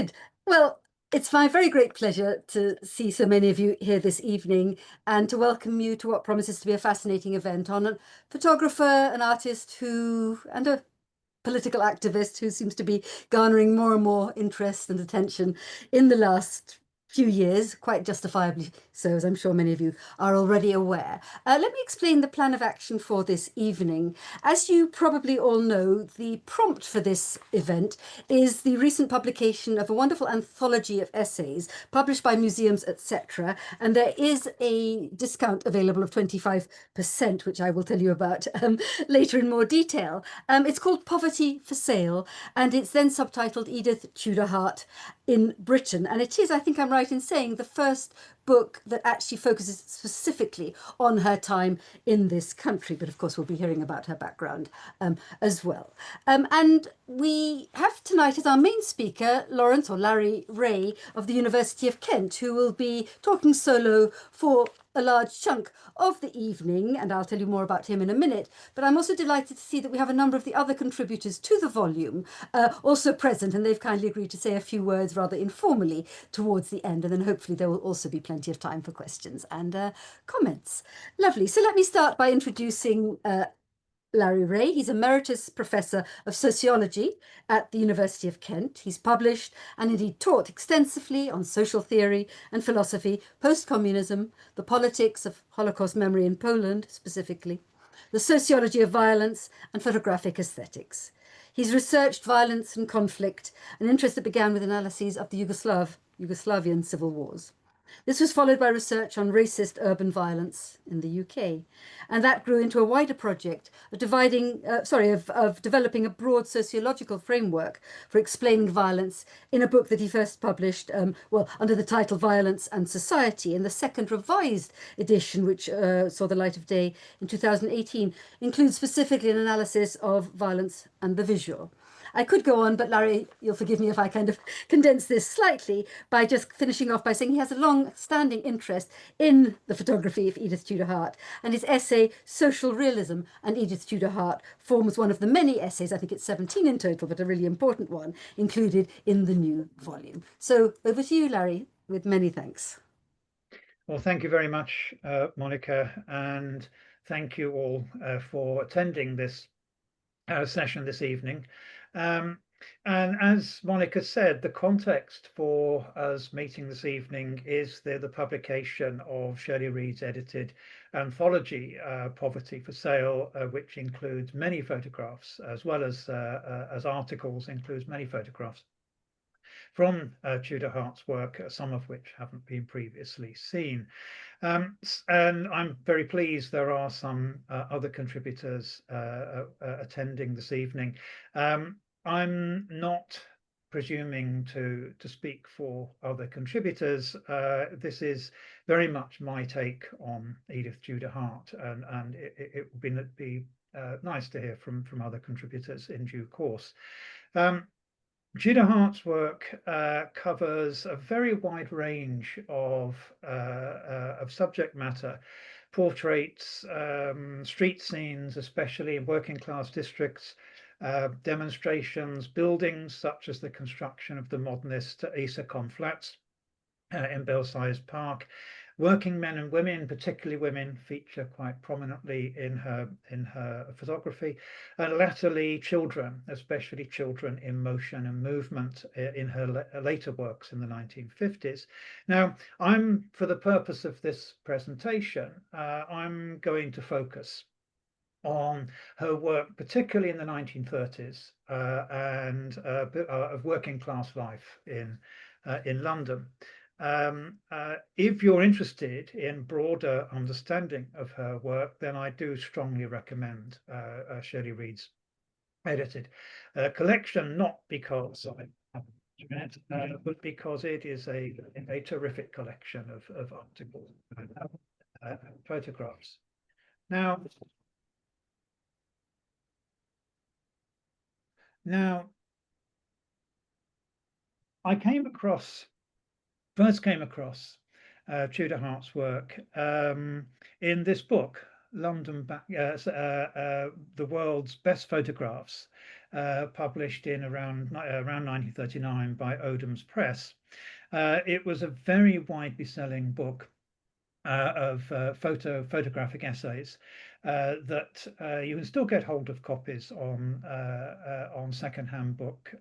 Good. Well, it's my very great pleasure to see so many of you here this evening and to welcome you to what promises to be a fascinating event on a photographer, an artist and a political activist who seems to be garnering more and more interest and attention in the last few years, quite justifiably so, as I'm sure many of you are already aware. Let me explain the plan of action for this evening. As you probably all know, the prompt for this event is the recent publication of a wonderful anthology of essays published by MuseumsEtc, and there is a discount available of 25%, which I will tell you about later in more detail. It's called Poverty for Sale, and it's then subtitled Edith Tudor Hart in Britain. And it is, I think I'm right in saying, the first book that actually focuses specifically on her time in this country. But of course, we'll be hearing about her background as well. And we have tonight as our main speaker, Larry Ray of the University of Kent, who will be talking solo for a large chunk of the evening, and I'll tell you more about him in a minute. But I'm also delighted to see that we have a number of the other contributors to the volume also present, and they've kindly agreed to say a few words rather informally towards the end, and then hopefully there will also be plenty of time for questions and comments. Lovely. So let me start by introducing Larry Ray. He's Emeritus Professor of Sociology at the University of Kent. He's published and indeed taught extensively on social theory and philosophy, post-communism, the politics of Holocaust memory in Poland specifically, the sociology of violence and photographic aesthetics. He's researched violence and conflict, an interest that began with analyses of the Yugoslavian civil wars. This was followed by research on racist urban violence in the UK, and that grew into a wider project of developing a broad sociological framework for explaining violence in a book that he first published, under the title Violence and Society, and the second revised edition, which saw the light of day in 2018, includes specifically an analysis of violence and the visual. I could go on, but Larry, you'll forgive me if I kind of condense this slightly by just finishing off by saying he has a long-standing interest in the photography of Edith Tudor Hart, and his essay Social Realism and Edith Tudor Hart forms one of the many essays, I think it's 17 in total, but a really important one, included in the new volume. So over to you, Larry, with many thanks. Well, thank you very much, Monica, and thank you all for attending this session this evening. And as Monica said, the context for us meeting this evening is the publication of Shirley Reid's edited anthology, Poverty for Sale, which includes many photographs, as well as articles, includes many photographs from Tudor Hart's work, some of which haven't been previously seen. And I'm very pleased there are some other contributors attending this evening. I'm not presuming to speak for other contributors. This is very much my take on Edith Tudor Hart, and it would be nice to hear from other contributors in due course. Tudor Hart's work covers a very wide range of subject matter, portraits, street scenes, especially in working class districts, demonstrations, buildings such as the construction of the modernist Isakon Flats in Belsize Park. Working men and women, particularly women, feature quite prominently in her photography, and latterly children, especially children in motion and movement in her later works in the 1950s. Now, for the purpose of this presentation, I'm going to focus on her work, particularly in the 1930s, and of working class life in London. If you're interested in broader understanding of her work, then I do strongly recommend Shirley Reid's edited collection, not because I haven't read it, but because it is a terrific collection of articles and photographs. Now, I first came across Tudor Hart's work in this book, The World's Best Photographs, published in around 1939 by Odom's Press. It was a very widely selling book of photographic essays that you can still get hold of copies on secondhand book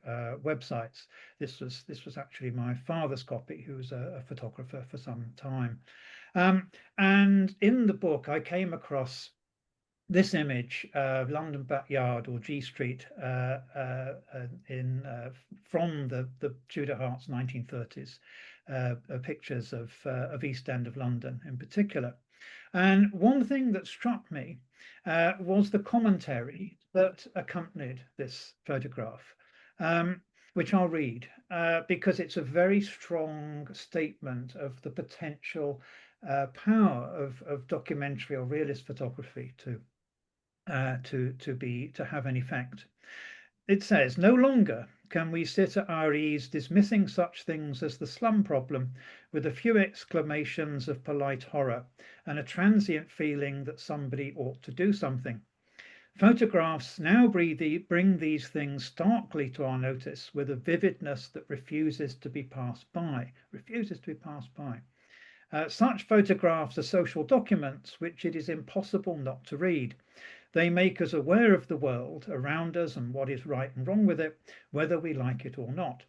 websites. This was actually my father's copy, who was a photographer for some time. And in the book, I came across this image of London Backyard, or G Street, from the Tudor Hart's 1930s pictures of East End of London in particular. And one thing that struck me was the commentary that accompanied this photograph, which I'll read because it's a very strong statement of the potential power of documentary or realist photography to have an effect. It says, "No longer can we sit at our ease dismissing such things as the slum problem with a few exclamations of polite horror and a transient feeling that somebody ought to do something. Photographs now bring these things starkly to our notice with a vividness that refuses to be passed by. Such photographs are social documents which it is impossible not to read. They make us aware of the world around us and what is right and wrong with it, whether we like it or not.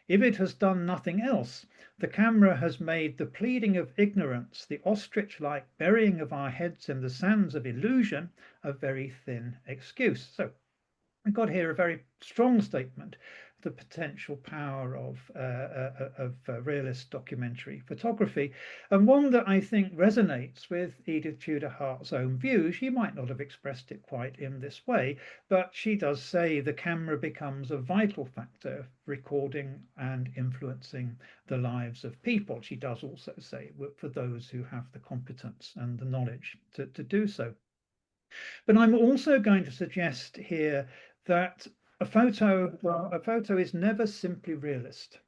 If it has done nothing else, the camera has made the pleading of ignorance, the ostrich-like burying of our heads in the sands of illusion, a very thin excuse." So we've got here a very strong statement of the potential power of realist documentary photography, and one that I think resonates with Edith Tudor Hart's own view. She might not have expressed it quite in this way, but she does say the camera becomes a vital factor recording and influencing the lives of people. She does also say for those who have the competence and the knowledge to do so. But I'm also going to suggest here that a photo is never simply realist.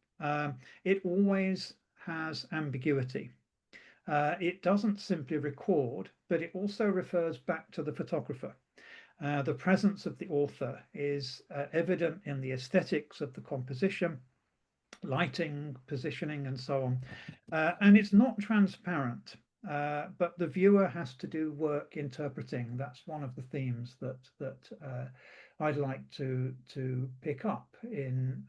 It always has ambiguity. It doesn't simply record, but it also refers back to the photographer. The presence of the author is evident in the aesthetics of the composition, lighting, positioning, and so on. And it's not transparent. But the viewer has to do work interpreting. That's one of the themes that I'd like to pick up in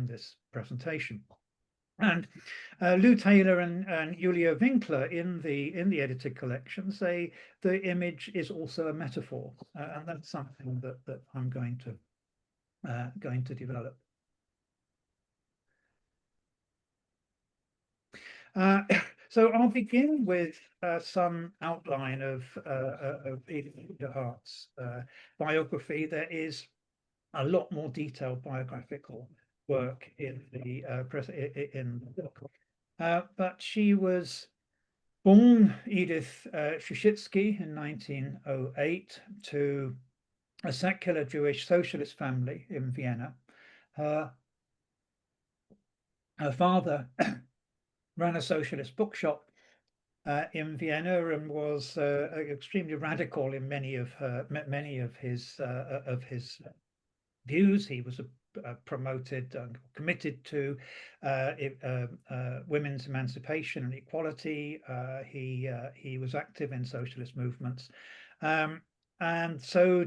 this presentation. And Lou Taylor and Julia Winkler in the edited collection say the image is also a metaphor, and that's something that I'm going to develop. So I'll begin with some outline of Edith Tudor Hart's biography. There is a lot more detailed biographical work in the book, but she was born Edith Shushitsky in 1908 to a secular Jewish socialist family in Vienna. Her father ran a socialist bookshop in Vienna and was extremely radical in many of his views. He was promoted and committed to women's emancipation and equality. He was active in socialist movements, and so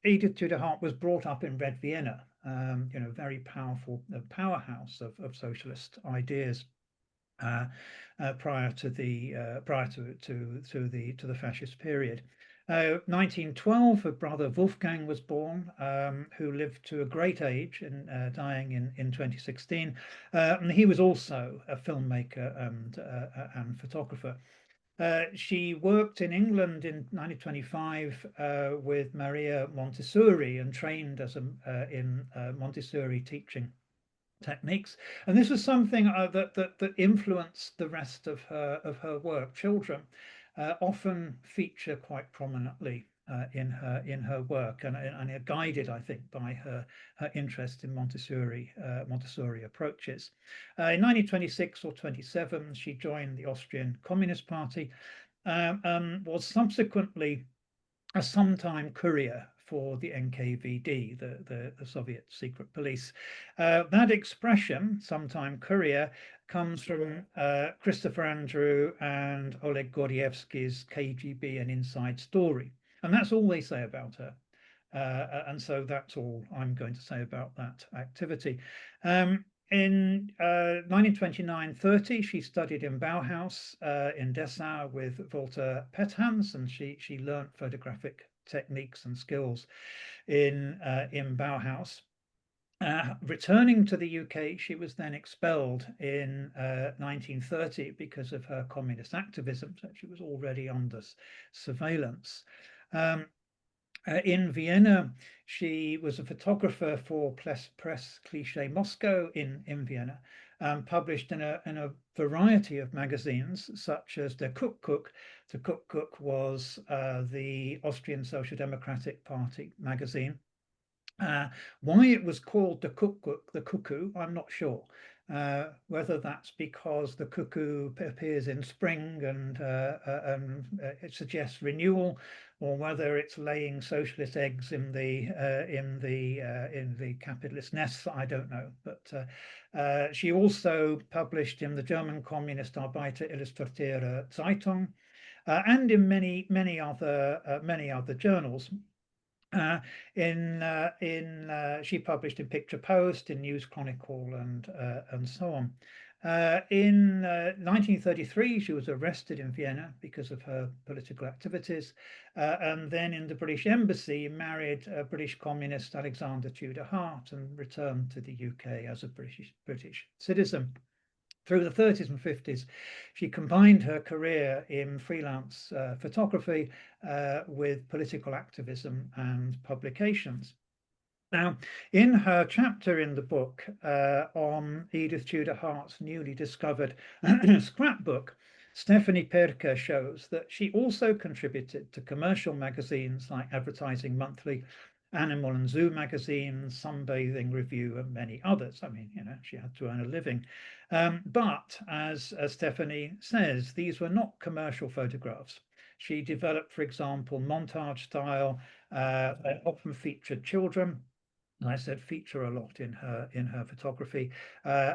Edith Tudor Hart was brought up in Red Vienna, very powerful powerhouse of socialist ideas prior to the fascist period. 1912, her brother Wolfgang was born, who lived to a great age and dying in 2016. And he was also a filmmaker and photographer. She worked in England in 1925 with Maria Montessori and trained as in Montessori teaching techniques, and this was something that influenced the rest of her work. Children often feature quite prominently in her work, and are guided, I think, by her interest in Montessori approaches. In 1926 or 27, she joined the Austrian Communist Party, was subsequently a sometime courier for the NKVD, the Soviet secret police. That expression, sometime courier, comes from Christopher Andrew and Oleg Gordievsky's KGB An Inside Story. And that's all they say about her. And so that's all I'm going to say about that activity. In 1929-30, she studied in Bauhaus in Dessau with Walter Petthans, and she learned photographic techniques and skills in Bauhaus. Returning to the UK, she was then expelled in 1930 because of her communist activism, so she was already under surveillance. In Vienna, she was a photographer for Press Cliché Moscow in Vienna, published in a variety of magazines, such as Der Kuckuck. The Kuckuck was the Austrian Social Democratic Party magazine. Why it was called the cuckoo, I'm not sure. Whether that's because the cuckoo appears in spring and it suggests renewal, or whether it's laying socialist eggs in the capitalist nests, I don't know. But she also published in the German Communist Arbeiter Illustratere Zeitung and in many other journals. She published in Picture Post, in News Chronicle, and so on. In 1933, she was arrested in Vienna because of her political activities, and then in the British Embassy married British communist Alexander Tudor Hart and returned to the UK as a British citizen. Through the 30s and 50s, she combined her career in freelance photography with political activism and publications. Now, in her chapter in the book on Edith Tudor Hart's newly discovered scrapbook, Stephanie Perker shows that she also contributed to commercial magazines like Advertising Monthly, Animal and Zoo magazine, Sunbathing Review, and many others. I mean, she had to earn a living. But as Stephanie says, these were not commercial photographs. She developed, for example, montage style that often featured children. And I said feature a lot in her photography,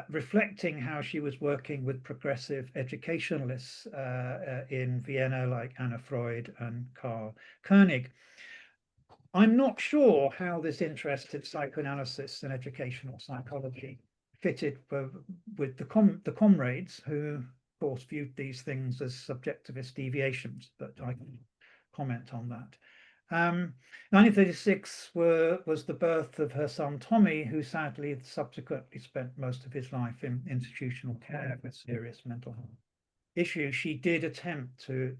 reflecting how she was working with progressive educationalists in Vienna, like Anna Freud and Karl Koenig. I'm not sure how this interest in psychoanalysis and educational psychology fitted with the comrades, who, of course, viewed these things as subjectivist deviations, but I can comment on that. 1936 was the birth of her son Tommy, who sadly subsequently spent most of his life in institutional care with serious mental health issues. She did attempt to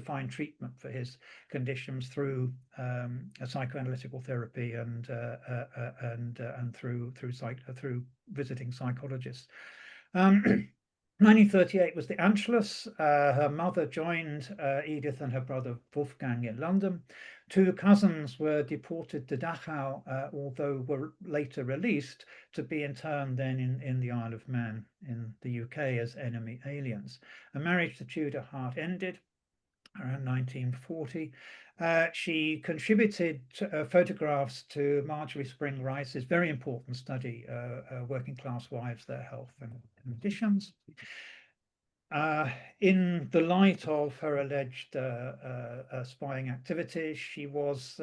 find treatment for his conditions through a psychoanalytical therapy and through visiting psychologists. 1938 was the Anschluss. Her mother joined Edith and her brother Wolfgang in London. Two cousins were deported to Dachau, although were later released to be interned then in the Isle of Man in the UK as enemy aliens. A marriage to Tudor Hart ended around 1940. She contributed photographs to Marjorie Spring Rice's very important study, Working Class Wives, Their Health and Conditions. In the light of her alleged spying activities, she was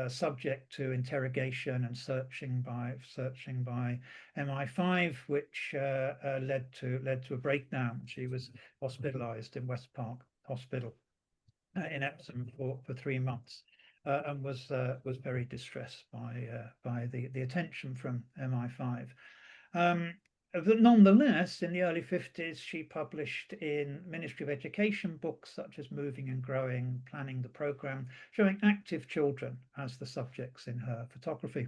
subject to interrogation and searching by MI5, which led to a breakdown. She was hospitalized in West Park Hospital in Epsom for 3 months, and was very distressed by the attention from MI5. But nonetheless, in the early 50s, she published in Ministry of Education books such as Moving and Growing, Planning the Programme, showing active children as the subjects in her photography.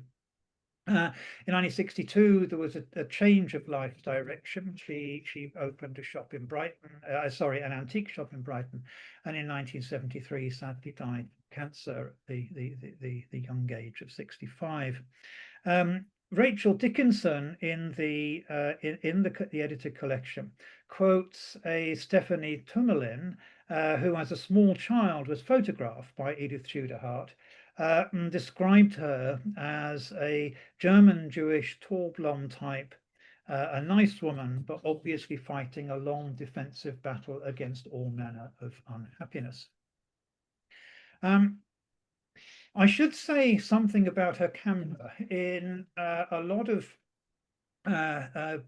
In 1962, there was a change of life direction. She opened a shop in Brighton, an antique shop in Brighton, and in 1973 sadly died of cancer at the young age of 65. Rachel Dickinson in the edited collection quotes a Stephanie Tumelin, who as a small child was photographed by Edith Tudor Hart, described her as a German Jewish tall blonde type, a nice woman, but obviously fighting a long defensive battle against all manner of unhappiness. I should say something about her camera. In a lot of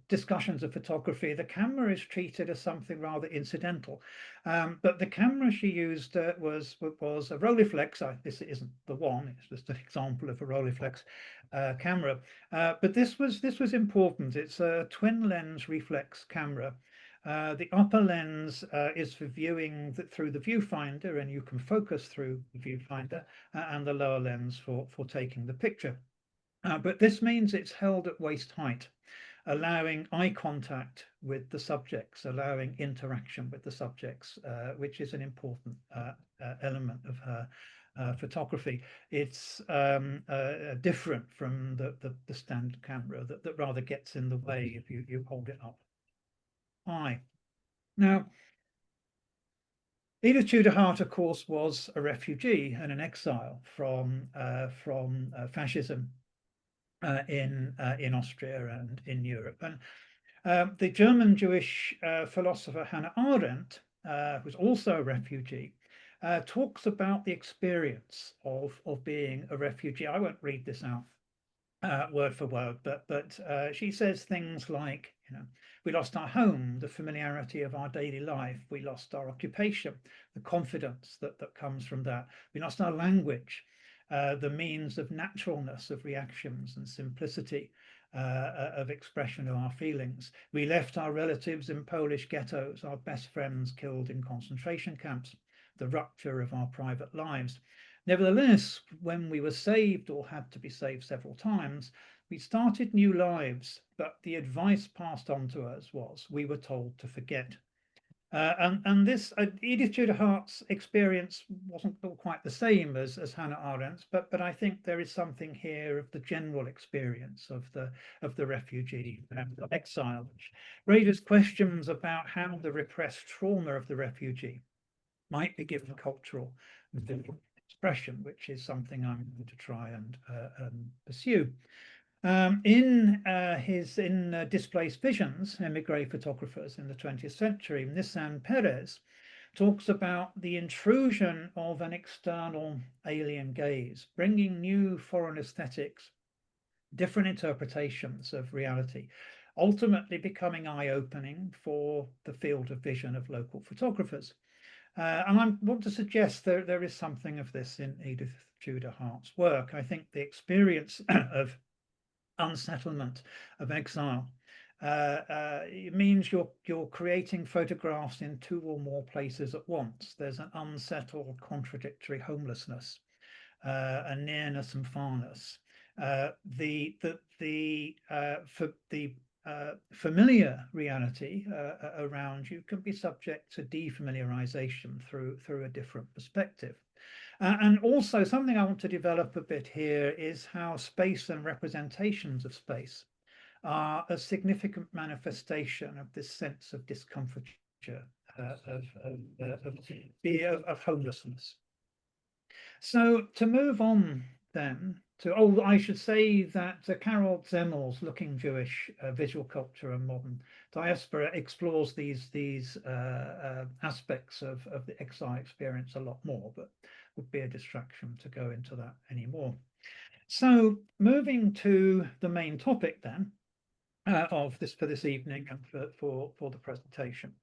discussions of photography, the camera is treated as something rather incidental. But the camera she used was a Rolleiflex. This isn't the one; it's just an example of a Rolleiflex camera. But this was important. It's a twin lens reflex camera. The upper lens is for viewing through the viewfinder, and you can focus through the viewfinder, and the lower lens for taking the picture. But this means it's held at waist height, allowing eye contact with the subjects, allowing interaction with the subjects, which is an important element of her photography. It's different from the standard camera that rather gets in the way if you hold it up high. Now, Edith Tudor Hart, of course, was a refugee and an exile from fascism in Austria and in Europe. And the German Jewish philosopher Hannah Arendt, who's also a refugee, talks about the experience of being a refugee. I won't read this out word for word, but she says things like, we lost our home, the familiarity of our daily life. We lost our occupation, the confidence that comes from that. We lost our language, the means of naturalness of reactions and simplicity of expression of our feelings. We left our relatives in Polish ghettos, our best friends killed in concentration camps, the rupture of our private lives. Nevertheless, when we were saved or had to be saved several times, we started new lives, but the advice passed on to us was we were told to forget. And this Edith Tudor Hart's experience wasn't quite the same as Hannah Arendt's, but I think there is something here of the general experience of the refugee and the exile, which raises questions about how the repressed trauma of the refugee might be given cultural expression, which is something I'm going to try and pursue. In Displaced Visions, Emigre Photographers in the 20th Century, Nissan Perez talks about the intrusion of an external alien gaze, bringing new foreign aesthetics, different interpretations of reality, ultimately becoming eye-opening for the field of vision of local photographers. And I want to suggest there is something of this in Edith Tudor Hart's work. I think the experience of unsettlement, of exile, it means you're creating photographs in two or more places at once. There's an unsettled, contradictory homelessness, a nearness and farness. Familiar reality around you can be subject to defamiliarization through a different perspective. And also something I want to develop a bit here is how space and representations of space are a significant manifestation of this sense of discomfiture, of homelessness. So to move on then to, I should say that Carol Zemmel's Looking Jewish, Visual Culture and Modern Diaspora explores these aspects of the exile experience a lot more, but would be a distraction to go into that anymore. So moving to the main topic then of this for this evening and for the presentation.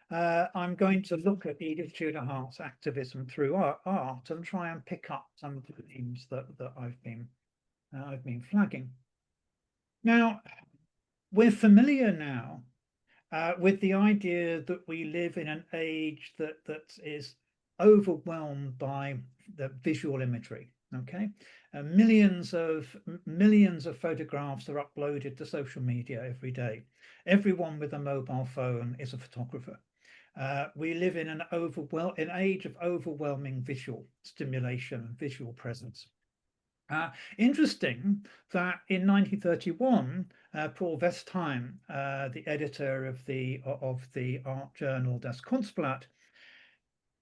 I'm going to look at Edith Tudor Hart's activism through art and try and pick up some of the themes that I've been flagging. Now, we're familiar now with the idea that we live in an age that is overwhelmed by the visual imagery. Okay, millions of photographs are uploaded to social media every day. Everyone with a mobile phone is a photographer. We live in an age of overwhelming visual stimulation, visual presence. Interesting that in 1931, Paul Westheim, the editor of the art journal Das Kunstblatt,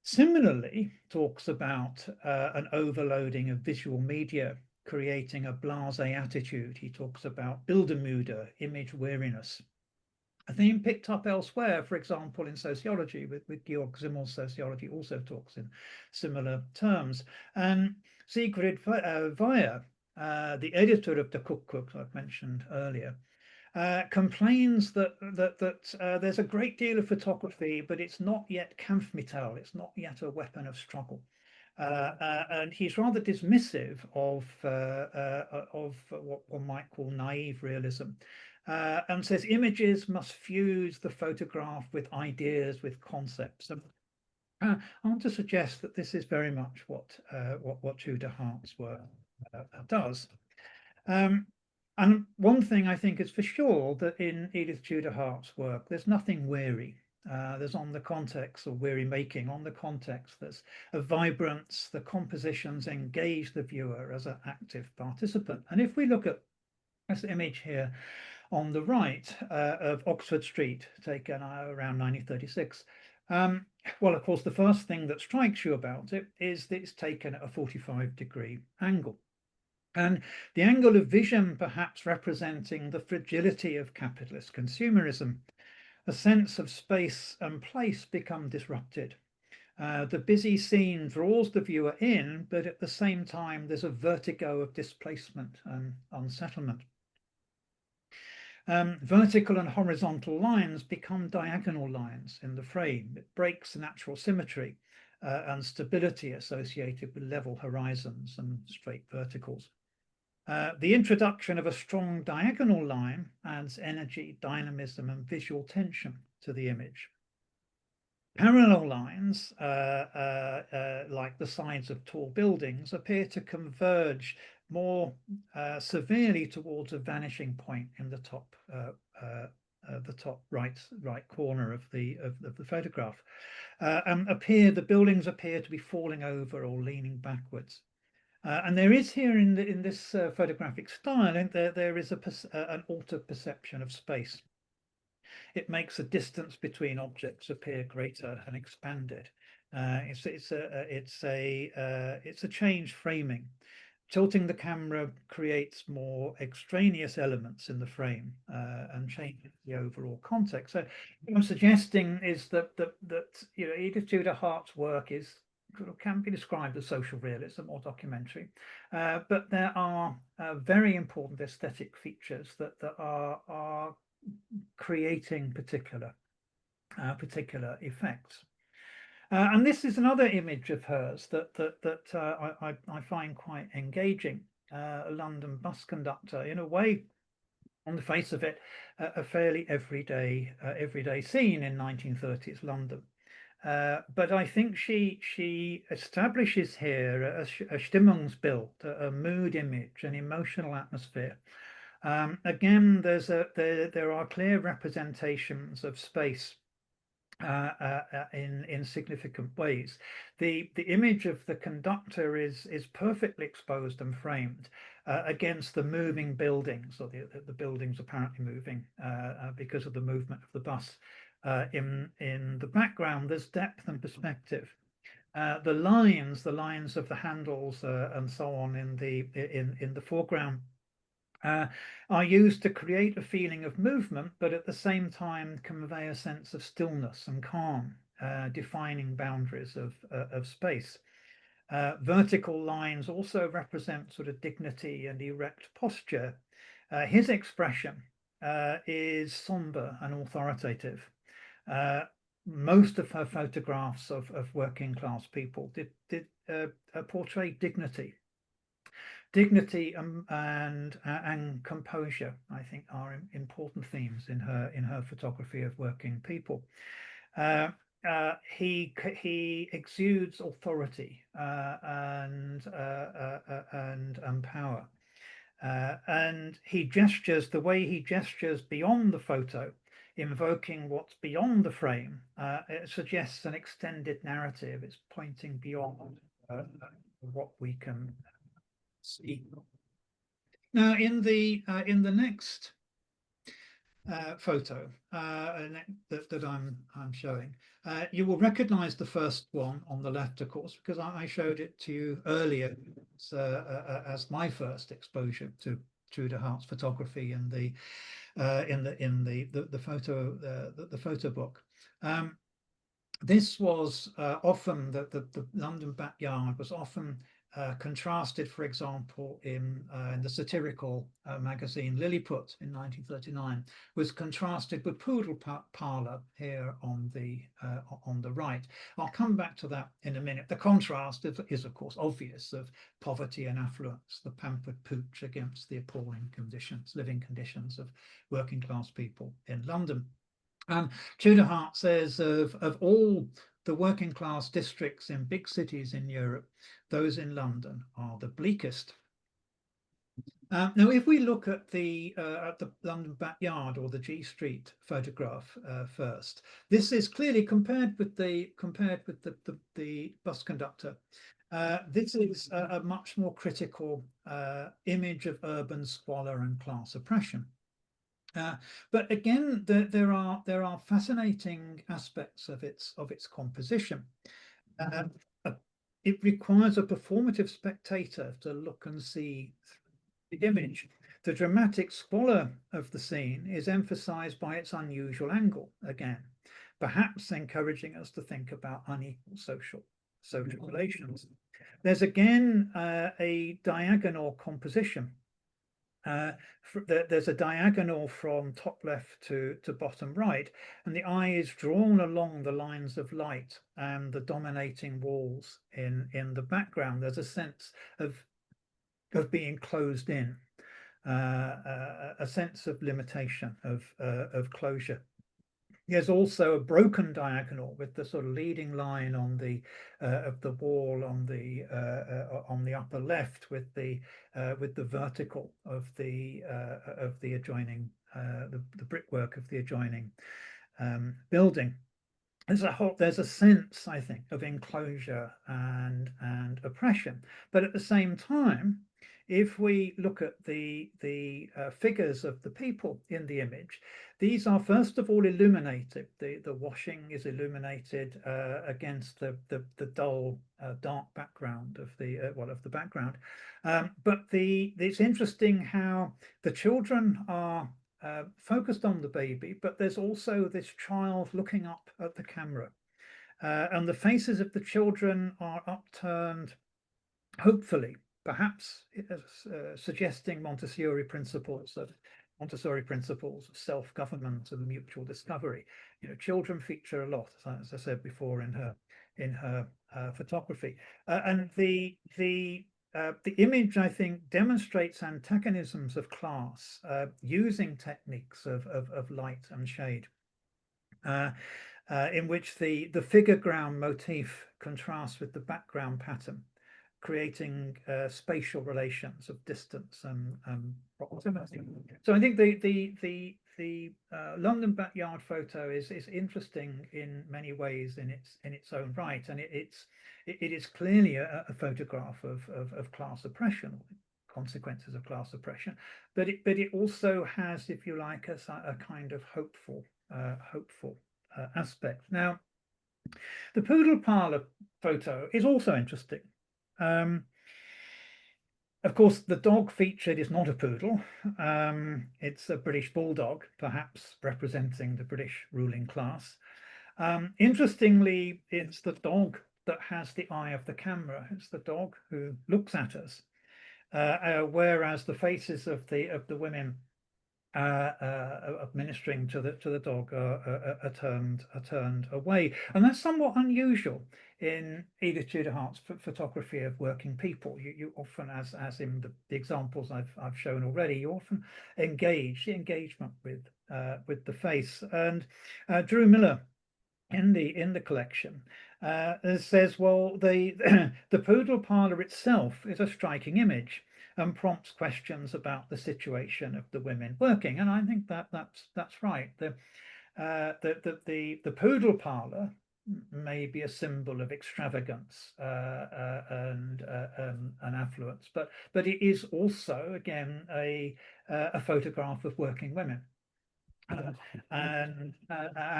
Similarly, talks about an overloading of visual media, creating a blasé attitude. He talks about bildermüde, image weariness. A theme picked up elsewhere, for example, in sociology, with Georg Simmel's sociology also talks in similar terms. And Sigrid Weyer, the editor of the Cookbook I've mentioned earlier, complains that there's a great deal of photography, but it's not yet Kampfmittel, it's not yet a weapon of struggle. And he's rather dismissive of what one might call naive realism, and says images must fuse the photograph with ideas, with concepts. And I want to suggest that this is very much what Tudor Hart's work does. And one thing I think is for sure that in Edith Tudor Hart's work, there's nothing weary. There's on the context of weary making, on the context there's a vibrance, the compositions engage the viewer as an active participant. And if we look at this image here on the right of Oxford Street, taken around 1936, well, of course, the first thing that strikes you about it is that it's taken at a 45-degree angle. And the angle of vision perhaps representing the fragility of capitalist consumerism. A sense of space and place become disrupted. The busy scene draws the viewer in, but at the same time, there's a vertigo of displacement and unsettlement. Vertical and horizontal lines become diagonal lines in the frame. It breaks the natural symmetry and stability associated with level horizons and straight verticals. The introduction of a strong diagonal line adds energy, dynamism, and visual tension to the image. Parallel lines, like the sides of tall buildings, appear to converge more severely towards a vanishing point in the top right corner of the photograph, and the buildings appear to be falling over or leaning backwards. And there is here in this photographic style, and there is an altered perception of space. It makes the distance between objects appear greater and expanded. It's a changed framing. Tilting the camera creates more extraneous elements in the frame and changes the overall context. So what I'm suggesting is that Edith Tudor Hart's work can be described as social realism or documentary, but there are very important aesthetic features that are creating particular effects. And this is another image of hers that I find quite engaging. A London bus conductor, in a way, on the face of it, a fairly everyday scene in 1930s London. But I think she establishes here a Stimmungsbild, a mood image, an emotional atmosphere. Again, there are clear representations of space in significant ways. The image of the conductor is perfectly exposed and framed against the moving buildings, or the buildings apparently moving because of the movement of the bus. In the background, there's depth and perspective. The lines of the handles and so on in the foreground are used to create a feeling of movement, but at the same time convey a sense of stillness and calm, defining boundaries of space. Vertical lines also represent sort of dignity and erect posture. His expression is somber and authoritative. Most of her photographs of working class people did portray dignity. Dignity and composure, I think, are important themes in her photography of working people. He exudes authority and power, and the way he gestures beyond the photo, invoking what's beyond the frame. It suggests an extended narrative. It's pointing beyond what we can see. Now, in the next photo that I'm showing. You will recognize the first one on the left, of course, because I showed it to you earlier as my first exposure to Tudor Hart's photography in the photo book. This was often the London backyard was often contrasted, for example, in the satirical magazine Lilliput in 1939, was contrasted with Poodle Parlour here on the right. I'll come back to that in a minute. The contrast is of course obvious, of poverty and affluence, the pampered pooch against the appalling living conditions of working class people in London. Tudor Hart says of all the working class districts in big cities in Europe, those in London are the bleakest. Now, if we look at the London backyard or the G Street photograph first, this is clearly compared with the bus conductor. This is a much more critical image of urban squalor and class oppression. But again, there are fascinating aspects of its composition. It requires a performative spectator to look and see the image. The dramatic squalor of the scene is emphasized by its unusual angle, again, perhaps encouraging us to think about unequal social relations. There's again a diagonal composition. There's a diagonal from top left to bottom right, and the eye is drawn along the lines of light and the dominating walls in the background. There's a sense of being closed in, a sense of limitation, of closure. There's also a broken diagonal with the sort of leading line on the of the wall on the upper left, with the vertical of the adjoining the brickwork of the adjoining building. There's a sense, I think, of enclosure and oppression, but at the same time, if we look at the figures of the people in the image, these are first of all illuminated. The washing is illuminated against the dull dark background of the background. But it's interesting how the children are focused on the baby, but there's also this child looking up at the camera, and the faces of the children are upturned, hopefully, perhaps suggesting Montessori principles of self-government and mutual discovery. Children feature a lot, as I said before, in her photography, and the image, I think, demonstrates antagonisms of class using techniques of light and shade, in which the figure ground motif contrasts with the background pattern, creating spatial relations of distance and proximity. So I think the London backyard photo is interesting in many ways in its own right, and it is clearly a photograph of class oppression, consequences of class oppression, but it also has, if you like, a kind of hopeful aspect. Now, the Poodle Parlour photo is also interesting. Of course, the dog featured is not a poodle. It's a British bulldog, perhaps representing the British ruling class. Interestingly, it's the dog that has the eye of the camera. It's the dog who looks at us, whereas the faces of the women administering to the dog are turned away, and that's somewhat unusual in Edith Tudor Hart's photography of working people. You often, as in the examples I've shown already, you often engage the engagement with the face. And Drew Miller in the collection says, well, the Poodle Parlour itself is a striking image and prompts questions about the situation of the women working, and I think that's right. The Poodle Parlour may be a symbol of extravagance and affluence, but it is also, again, a photograph of working women. and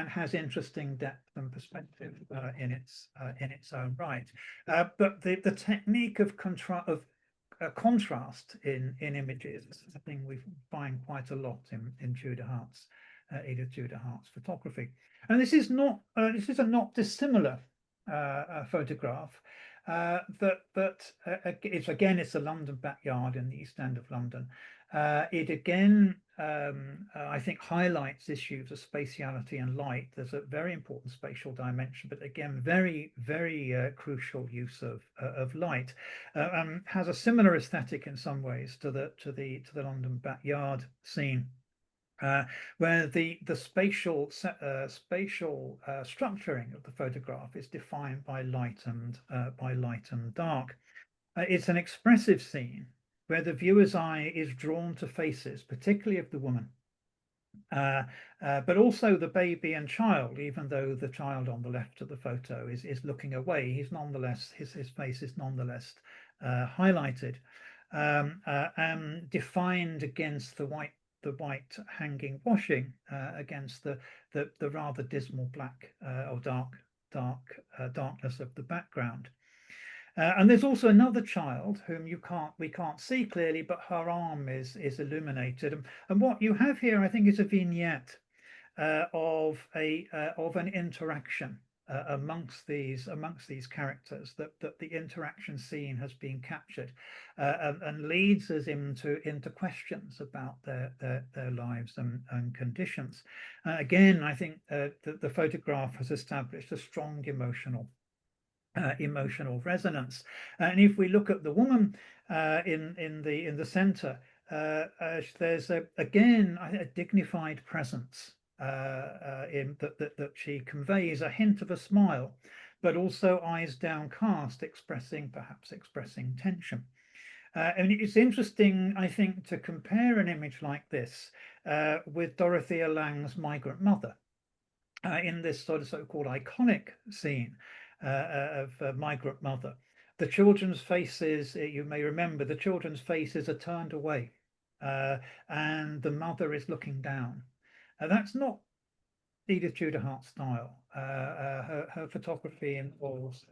has interesting depth and perspective in its own right. But the technique of contrast in images is something we find quite a lot in Tudor Hart's Edith Tudor Hart's photography, and this is a not dissimilar photograph. It's a London backyard in the East End of London. It again, I think, highlights issues of spatiality and light. There's a very important spatial dimension, but again, very, very crucial use of light. Has a similar aesthetic in some ways to the London backyard scene. Where the spatial structuring of the photograph is defined by light and dark. It's an expressive scene where the viewer's eye is drawn to faces, particularly of the woman, but also the baby and child. Even though the child on the left of the photo is looking away, he's nonetheless his face is nonetheless highlighted, and defined against the white hanging washing, against the rather dismal black or darkness of the background. And there's also another child whom we can't see clearly, but her arm is illuminated. And what you have here, I think, is a vignette of an interaction amongst these characters. That the interaction scene has been captured, and leads us into questions about their lives and conditions. Again, I think the photograph has established a strong emotional resonance. And if we look at the woman in the center, there's again a dignified presence in that she conveys a hint of a smile, but also eyes downcast, perhaps expressing tension. And it's interesting, I think, to compare an image like this with Dorothea Lange's Migrant Mother, in this sort of so-called iconic scene of Migrant Mother. The children's faces, you may remember, the children's faces are turned away, and the mother is looking down. That's not Edith Tudor Hart style. Her photography involves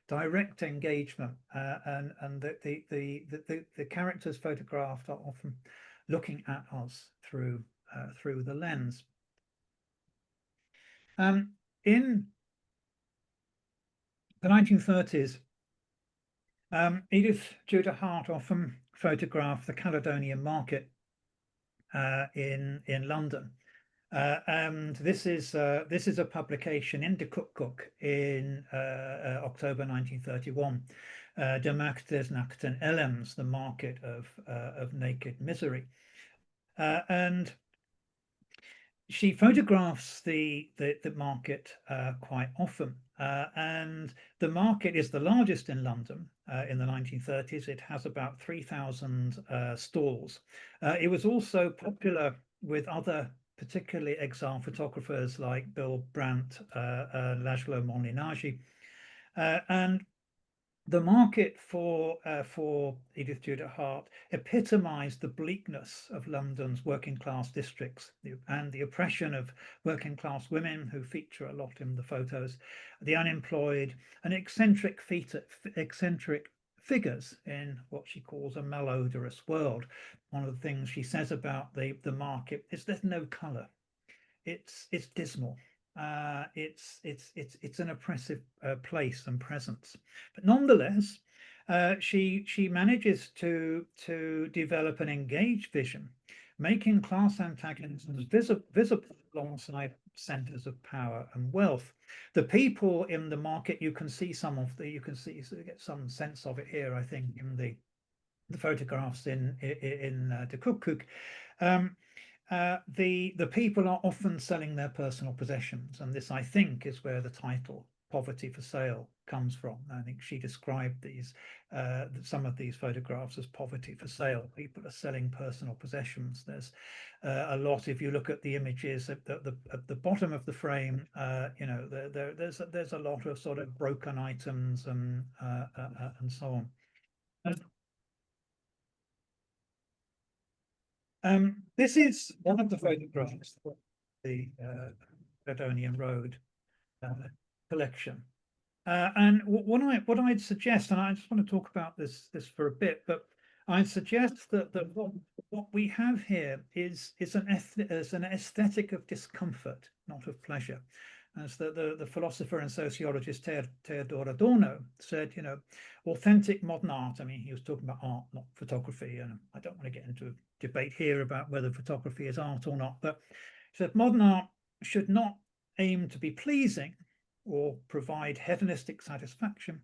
direct engagement, and the characters photographed are often looking at us through the lens. In the 1930s, Edith Tudor Hart often photographed the Caledonian Market in London, and this is a publication in De Cook in October 1931. De Markt des Nackten Elends, the market of naked misery, and she photographs the market quite often, and the market is the largest in London in the 1930s. It has about 3,000 stalls. It was also popular with other particularly exile photographers like Bill Brandt, Laszlo Molinari, and the market for Edith Tudor Hart epitomized the bleakness of London's working class districts and the oppression of working class women, who feature a lot in the photos, the unemployed, and eccentric figures in what she calls a malodorous world. One of the things she says about the market is there's no color. It's dismal. It's an oppressive place and presence, but nonetheless, she manages to develop an engaged vision, making class antagonisms visible alongside centers of power and wealth. The people in the market, you can see get some sense of it here, I think, in the photographs in De Cook. The people are often selling their personal possessions, and this, I think, is where the title "Poverty for Sale" comes from. I think she described some of these photographs as poverty for sale. People are selling personal possessions. There's a lot. If you look at the images at the bottom of the frame, there's a lot of sort of broken items and so on. This is one of the photographs of the Caledonian Road collection. And what I'd suggest, and I just want to talk about this for a bit, but I'd suggest that what we have here is an aesthetic of discomfort, not of pleasure. As the philosopher and sociologist Theodor Adorno said, you know, authentic modern art. I mean, he was talking about art, not photography, and I don't want to get into a debate here about whether photography is art or not, but he said modern art should not aim to be pleasing or provide hedonistic satisfaction,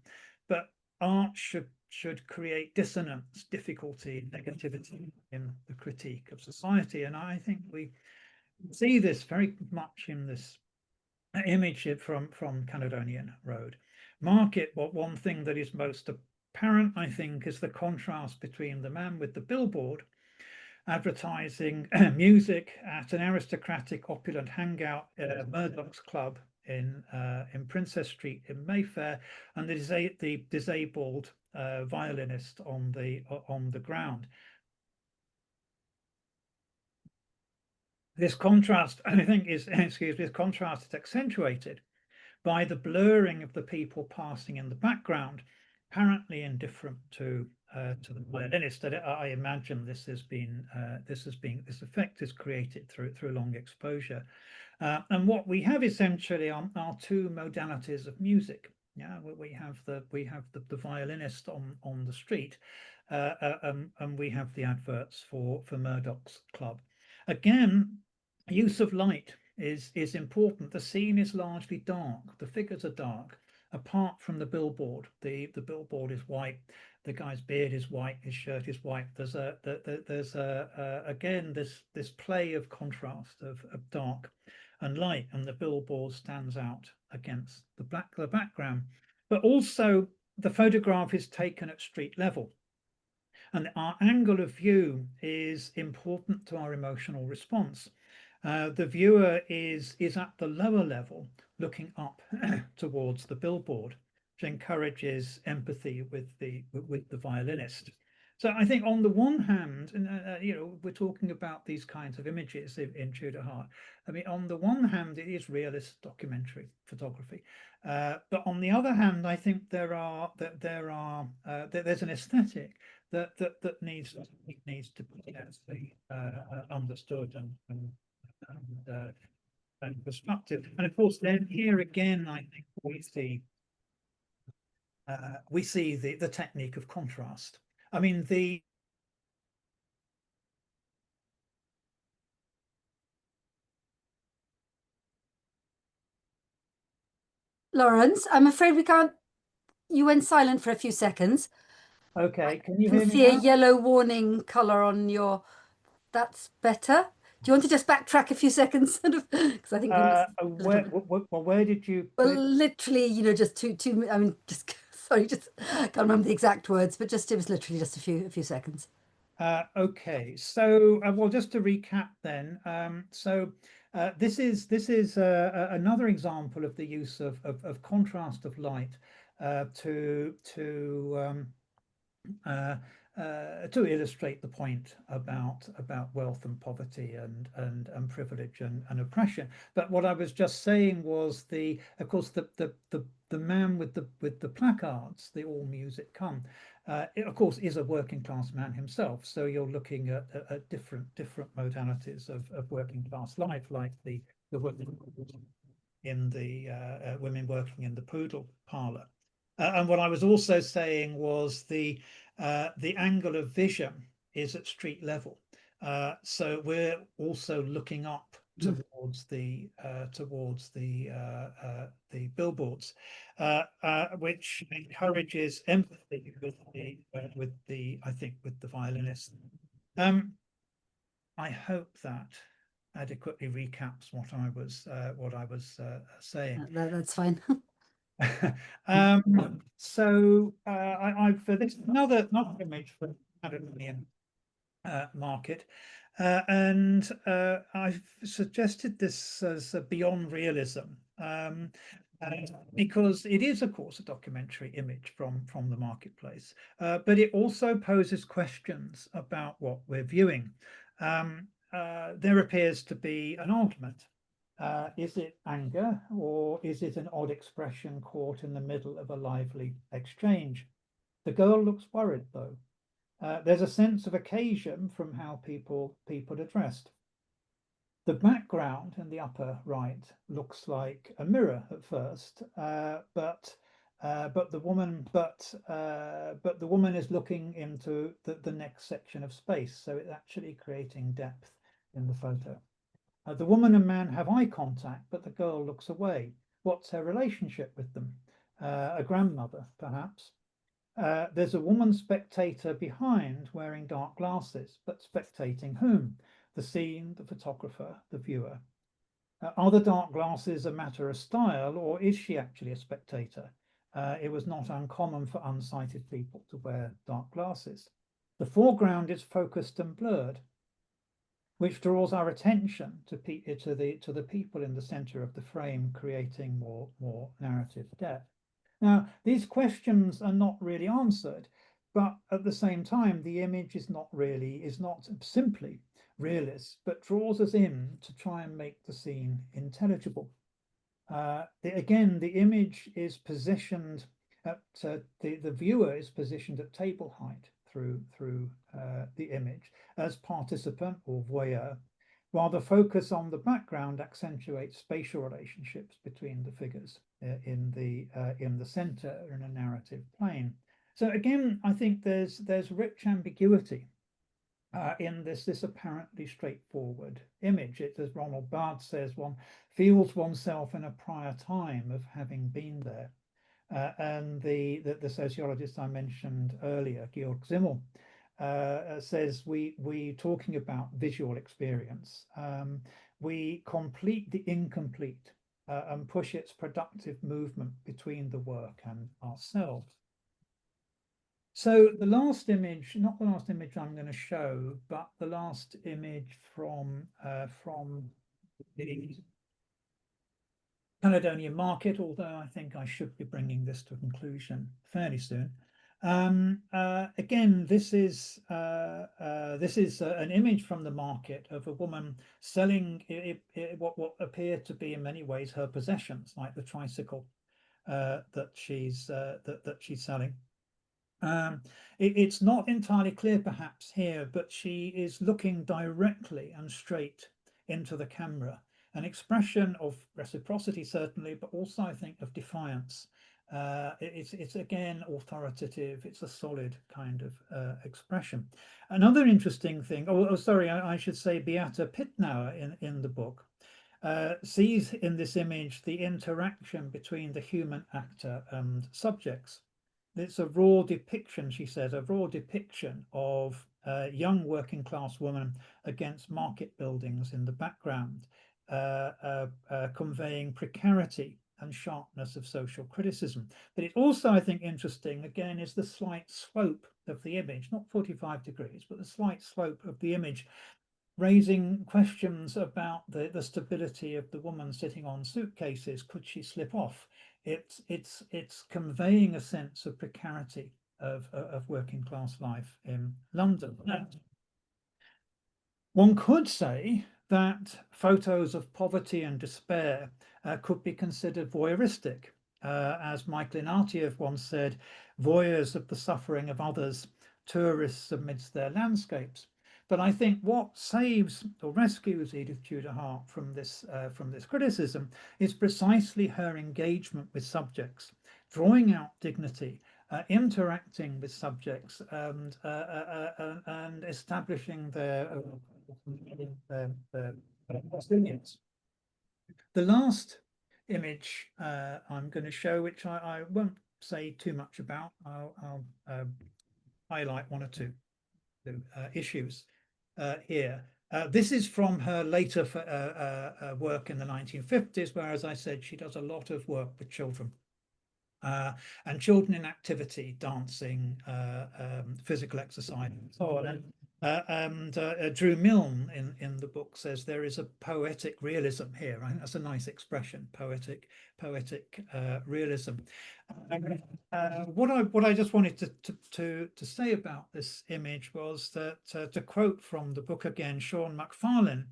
but art should create dissonance, difficulty, negativity in the critique of society. And I think we see this very much in this image from Caledonian Road Market. What one thing that is most apparent, I think, is the contrast between the man with the billboard advertising music at an aristocratic, opulent hangout, Murdoch's Club in Princess Street in Mayfair, and the disabled violinist on the ground. This contrast, I think, is this contrast is accentuated by the blurring of the people passing in the background, apparently indifferent to the violinist. I imagine this effect is created through long exposure. And what we have essentially are two modalities of music. Yeah, we have the violinist on the street, and we have the adverts for Murdoch's Club. Again, use of light is important. The scene is largely dark. The figures are dark, apart from the billboard. The billboard is white. The guy's beard is white. His shirt is white. There's again this play of contrast of dark and light, and the billboard stands out against the background. But also the photograph is taken at street level, and our angle of view is important to our emotional response. The viewer is at the lower level, looking up towards the billboard, which encourages empathy with the violinist. So I think on the one hand, and you know, we're talking about these kinds of images in Tudor Hart. I mean, on the one hand, it is realist documentary photography, but on the other hand, I think there's an aesthetic that needs to be understood and constructive. And of course, then here again, I think we see the technique of contrast. I mean, Lawrence, I'm afraid we can't. You went silent for a few seconds. okay, can you I can hear me see a now? yellow warning color on your. That's better. Do you want to just backtrack a few seconds? Because I think we missed a little. Where did you? Well, literally, you know, just two. I mean, just sorry, just can't remember the exact words, but just it was literally just a few seconds. Okay, so well, just to recap then, this is another example of the use of contrast of light to illustrate the point about wealth and poverty and privilege and oppression. But what I was just saying was of course the man with the placards, the all music come, it, of course, is a working class man himself. So you're looking at different modalities of working class life, like the women in the women working in the poodle parlor. And what I was also saying was the angle of vision is at street level. So we're also looking up towards the billboards, which encourages empathy with the I think with the violinist. I hope that adequately recaps what I was saying. That's fine. So I've this is another image from Caledonian Market, and I've suggested this as a beyond realism, because it is, of course, a documentary image from the marketplace, but it also poses questions about what we're viewing. there appears to be an argument. Is it anger, or is it an odd expression caught in the middle of a lively exchange? The girl looks worried, though. There's a sense of occasion from how people are dressed. The background in the upper right looks like a mirror at first, but the woman is looking into the next section of space, so it's actually creating depth in the photo. The woman and man have eye contact, but the girl looks away. What's her relationship with them? A grandmother, perhaps. There's a woman spectator behind wearing dark glasses, but spectating whom? The scene, the photographer, the viewer. Are the dark glasses a matter of style, or is she actually a spectator? It was not uncommon for unsighted people to wear dark glasses. The foreground is focused and blurred, which draws our attention to the people in the center of the frame, creating more narrative depth. Now, these questions are not really answered, but at the same time, the image is not simply realist, but draws us in to try and make the scene intelligible. Again, the image is positioned at the viewer is positioned at table height through the image as participant or voyeur, while the focus on the background accentuates spatial relationships between the figures in the center in a narrative plane. So again, I think there's rich ambiguity in this apparently straightforward image. It, as Ronald Barthes says, one feels oneself in a prior time of having been there. And the sociologist I mentioned earlier, Georg Simmel, says we talking about visual experience, we complete the incomplete and push its productive movement between the work and ourselves. So the last image, not the last image I'm going to show, but the last image from the Caledonian Market, although I think I should be bringing this to a conclusion fairly soon. Again, this is an image from the market of a woman selling what appear to be in many ways her possessions, like the tricycle that she's selling. It's not entirely clear perhaps here, but she is looking directly and straight into the camera, an expression of reciprocity certainly, but also I think of defiance. It's again authoritative. It's a solid kind of expression. Another interesting thing, sorry, I should say Beate Pittnauer in the book sees in this image the interaction between the human actor and subjects. It's a raw depiction, she says, a raw depiction of a young working class woman against market buildings in the background, conveying precarity and sharpness of social criticism. But it's also, I think, interesting, again, is the slight slope of the image, not 45 degrees, but the slight slope of the image, raising questions about the stability of the woman sitting on suitcases. Could she slip off? It's conveying a sense of precarity of working class life in London. Now, one could say that photos of poverty and despair could be considered voyeuristic. As Michael Ignatieff once said, voyeurs of the suffering of others, tourists amidst their landscapes. But I think what saves or rescues Edith Tudor Hart from this criticism is precisely her engagement with subjects, drawing out dignity, interacting with subjects, and establishing their resilience. The last image I'm going to show, which I won't say too much about, I'll highlight one or two issues here. This is from her later work in the 1950s, where, as I said, she does a lot of work with children. And children in activity, dancing, physical exercise, and so on. Drew Milne in the book says there is a poetic realism here. I think that's a nice expression, poetic realism. What I just wanted to say about this image was that to quote from the book again, Sean McFarlane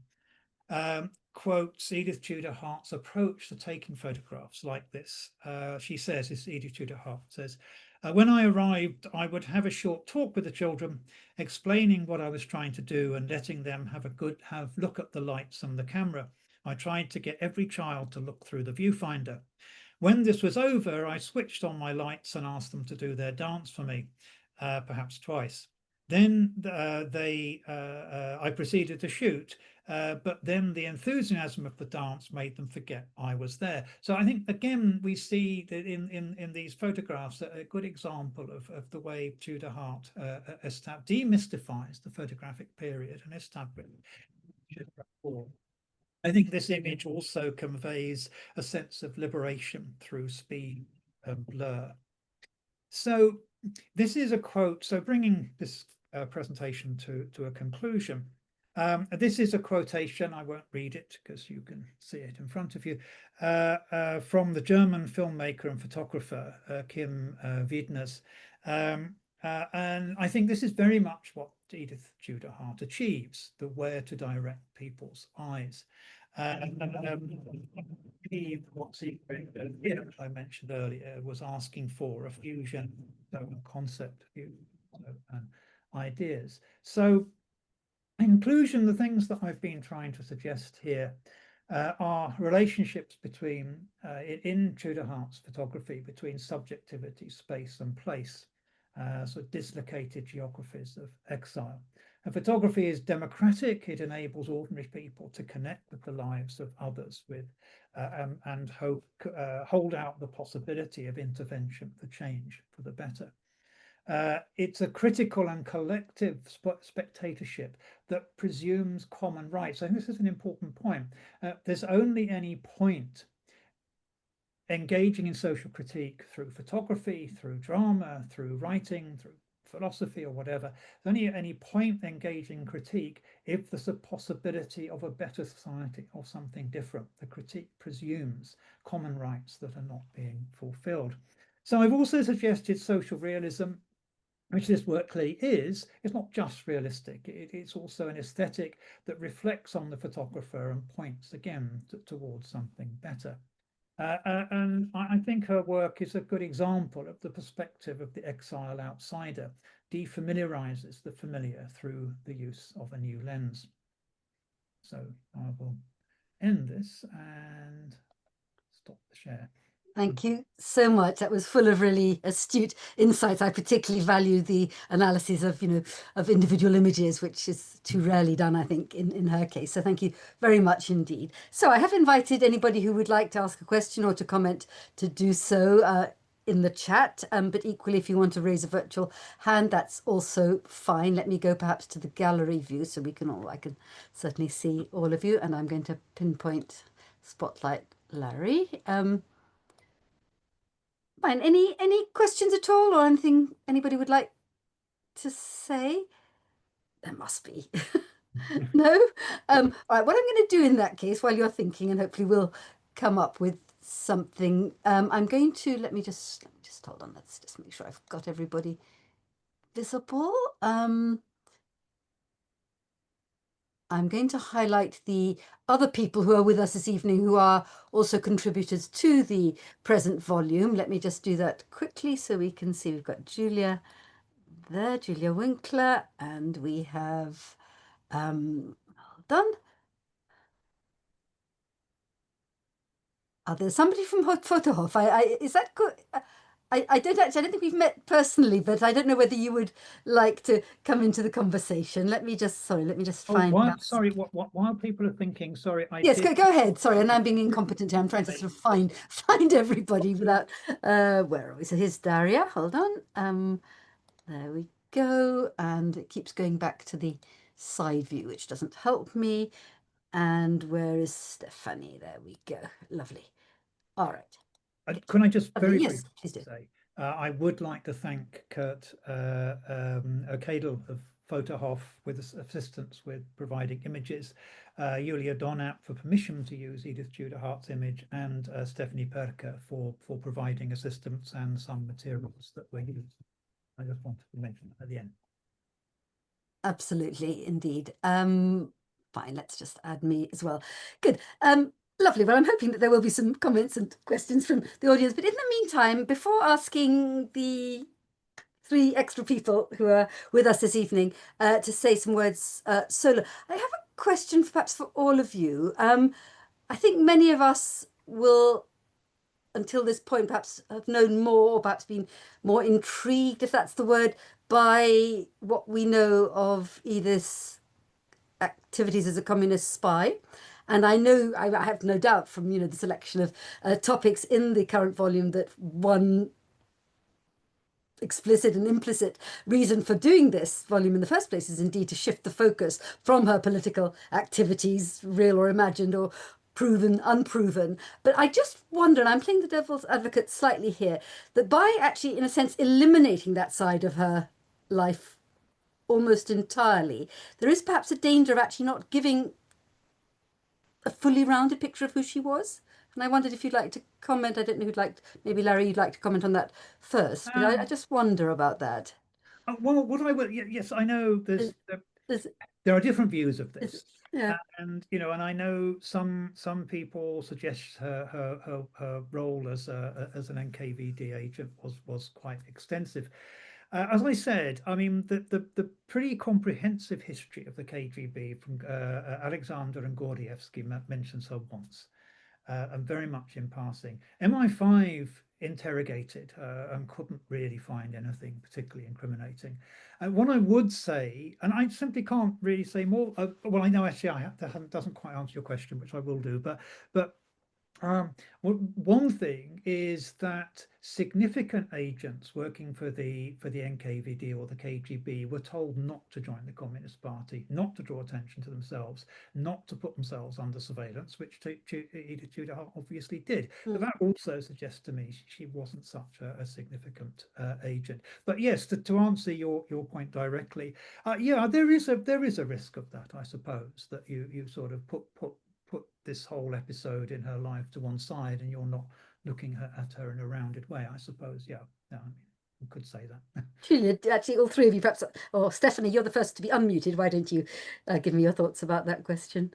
quotes Edith Tudor Hart's approach to taking photographs like this. She says, this Edith Tudor Hart says, when I arrived, I would have a short talk with the children, explaining what I was trying to do and letting them have a look at the lights and the camera. I tried to get every child to look through the viewfinder. When this was over, I switched on my lights and asked them to do their dance for me, perhaps twice. Then I proceeded to shoot, but then the enthusiasm of the dance made them forget I was there. So I think, again, we see that in these photographs a good example of the way Tudor Hart demystifies the photographic period and establishes. I think this image also conveys a sense of liberation through speed and blur. So this is a quote, so bringing this presentation to a conclusion. This is a quotation, I won't read it because you can see it in front of you, from the German filmmaker and photographer Kim Wiedners. And I think this is very much what Edith Tudor Hart achieves, the where to direct people's eyes. I mentioned earlier was asking for a fusion concept and ideas. So in conclusion, the things that I've been trying to suggest here are relationships between, in Tudor Hart's photography, between subjectivity, space and place, sort of dislocated geographies of exile. And photography is democratic. It enables ordinary people to connect with the lives of others and hold out the possibility of intervention for change for the better. It's a critical and collective spectatorship that presumes common rights. I think this is an important point. There's only any point engaging in social critique through photography, through drama, through writing, through philosophy or whatever. There's only any point engaging in critique if there's a possibility of a better society or something different. The critique presumes common rights that are not being fulfilled. So I've also suggested social realism, which this work clearly is. It's not just realistic, it's also an aesthetic that reflects on the photographer and points again towards something better. And I think her work is a good example of the perspective of the exile outsider, defamiliarizes the familiar through the use of a new lens. So I will end this and stop the share. Thank you so much. That was full of really astute insights. I particularly value the analysis of, of individual images, which is too rarely done, I think, in her case. So thank you very much indeed. So I have invited anybody who would like to ask a question or to comment to do so in the chat. But equally, if you want to raise a virtual hand, that's also fine. Let me go perhaps to the gallery view so I can certainly see all of you. And I'm going to pinpoint spotlight Larry. Fine. Any questions at all or anything anybody would like to say? There must be. No? All right, what I'm going to do in that case, while you're thinking, and hopefully we'll come up with something, I'm going to, let me just hold on, let's just make sure I've got everybody visible. I'm going to highlight the other people who are with us this evening who are also contributors to the present volume. Let me just do that quickly so we can see. We've got Julia there, Julia Winkler, and we have, hold on. There's somebody from Photohof. Is that good? I don't think we've met personally, but I don't know whether you would like to come into the conversation. Let me just find. While people are thinking, sorry, Yes, go ahead. Sorry, and I'm being incompetent here. I'm trying to sort of find everybody without. Where are we? So here's Daria. Hold on. There we go, and it keeps going back to the side view, which doesn't help me. And where is Stephanie? There we go. Lovely. All right. Can I just very yes, briefly say, I would like to thank Kurt O'Cadle of Photohoff with assistance with providing images, Julia Donat for permission to use Edith Tudor Hart's image, and Stephanie Perker for providing assistance and some materials that were used. I just wanted to mention that at the end. Absolutely, indeed. Fine, let's just add me as well. Good. Lovely. Well, I'm hoping that there will be some comments and questions from the audience. But in the meantime, before asking the three extra people who are with us this evening to say some words solo, I have a question perhaps for all of you. I think many of us will, until this point, perhaps have known more, or perhaps been more intrigued, if that's the word, by what we know of Edith's activities as a communist spy. And I know, I have no doubt from, the selection of topics in the current volume that one explicit and implicit reason for doing this volume in the first place is indeed to shift the focus from her political activities, real or imagined, or proven, unproven. But I just wonder, and I'm playing the devil's advocate slightly here, that by actually, in a sense, eliminating that side of her life almost entirely, there is perhaps a danger of actually not giving a fully rounded picture of who she was. And I wondered if you'd like to comment. I don't know who'd like, maybe Larry, you'd like to comment on that first, but I just wonder about that. Well, what I would, yes, I know there are different views of this. Yeah. And and I know some people suggest her role as an NKVD agent was quite extensive. As I said, I mean the pretty comprehensive history of the KGB from Alexander and Gordievsky mentions her once, and very much in passing. MI5 interrogated and couldn't really find anything particularly incriminating. What I would say, and I simply can't really say more. Well, I know actually that doesn't quite answer your question, which I will do, but well, one thing is that significant agents working for the NKVD or the KGB were told not to join the Communist Party, not to draw attention to themselves, not to put themselves under surveillance, which Edith Tudor Hart obviously did. But that also suggests to me she wasn't such a significant agent. But yes, to answer your point directly, yeah, there is a risk of that, I suppose, that you sort of put this whole episode in her life to one side and you're not looking at her in a rounded way, I suppose. Yeah, I mean, you could say that. Julia, actually, all three of you, perhaps, or Stephanie, you're the first to be unmuted. Why don't you give me your thoughts about that question?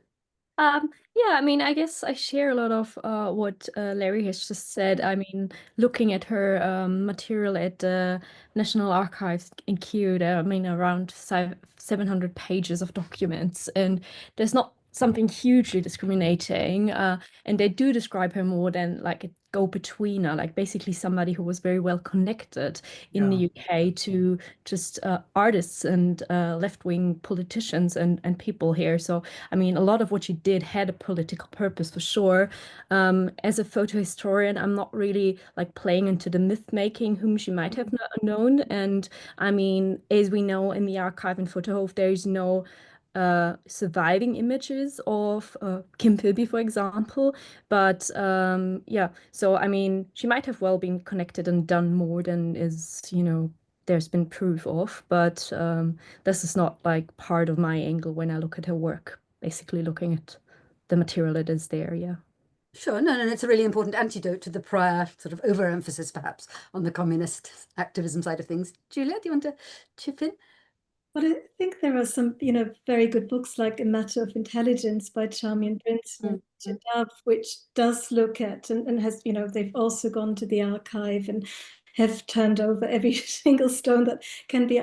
Yeah, I mean, I guess I share a lot of what Larry has just said. I mean, looking at her material at the National Archives in Kyiv, I mean, around 700 pages of documents, and there's not something hugely discriminating. And they do describe her more than like a go-betweener, like basically somebody who was very well connected in the UK to just artists and left-wing politicians and people here. So, I mean, a lot of what she did had a political purpose for sure. As a photo historian, I'm not really like playing into the myth making whom she might have known. And I mean, as we know in the archive in Photohof, there is no surviving images of Kim Philby, for example. But yeah, so I mean, she might have well been connected and done more than is, there's been proof of. But this is not like part of my angle when I look at her work, basically looking at the material that is there. Yeah. Sure, no, it's a really important antidote to the prior sort of overemphasis, perhaps, on the communist activism side of things. Julia, do you want to chip in? But I think there are some, very good books like A Matter of Intelligence by Charmian Brinson and Dove, which does look at and has, they've also gone to the archive and have turned over every single stone that can be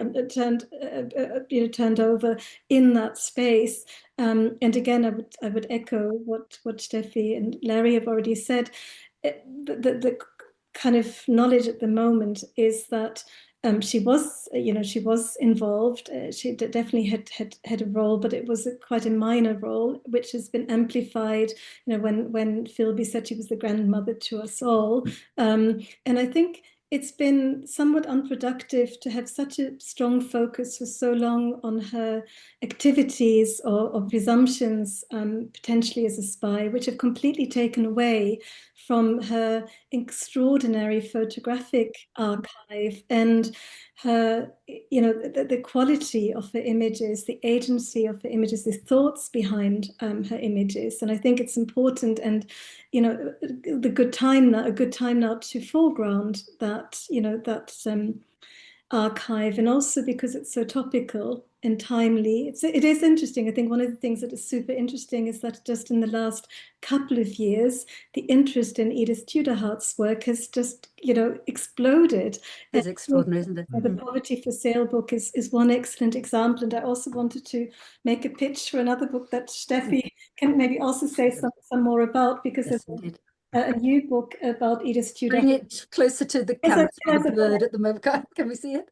turned over in that space. And again, I would echo what Steffi and Larry have already said. The kind of knowledge at the moment is that she was involved. She definitely had a role, but it was quite a minor role, which has been amplified. When Philby said she was the grandmother to us all, and I think it's been somewhat unproductive to have such a strong focus for so long on her activities or presumptions, potentially as a spy, which have completely taken away from her extraordinary photographic archive. And her, the quality of her images, the agency of her images, the thoughts behind her images. And I think it's important, and a good time now to foreground that, that archive, and also because it's so topical and timely. It is interesting. I think one of the things that is super interesting is that just in the last couple of years, the interest in Edith Tudor Hart's work has just, exploded. It's extraordinary, isn't it? The Poverty for Sale book is one excellent example. And I also wanted to make a pitch for another book that Steffi can maybe also say some more about, because Yes, there's indeed. a new book about Edith Tudor. Bring it closer to the camera. It's rather blurred at the moment. Can we see it?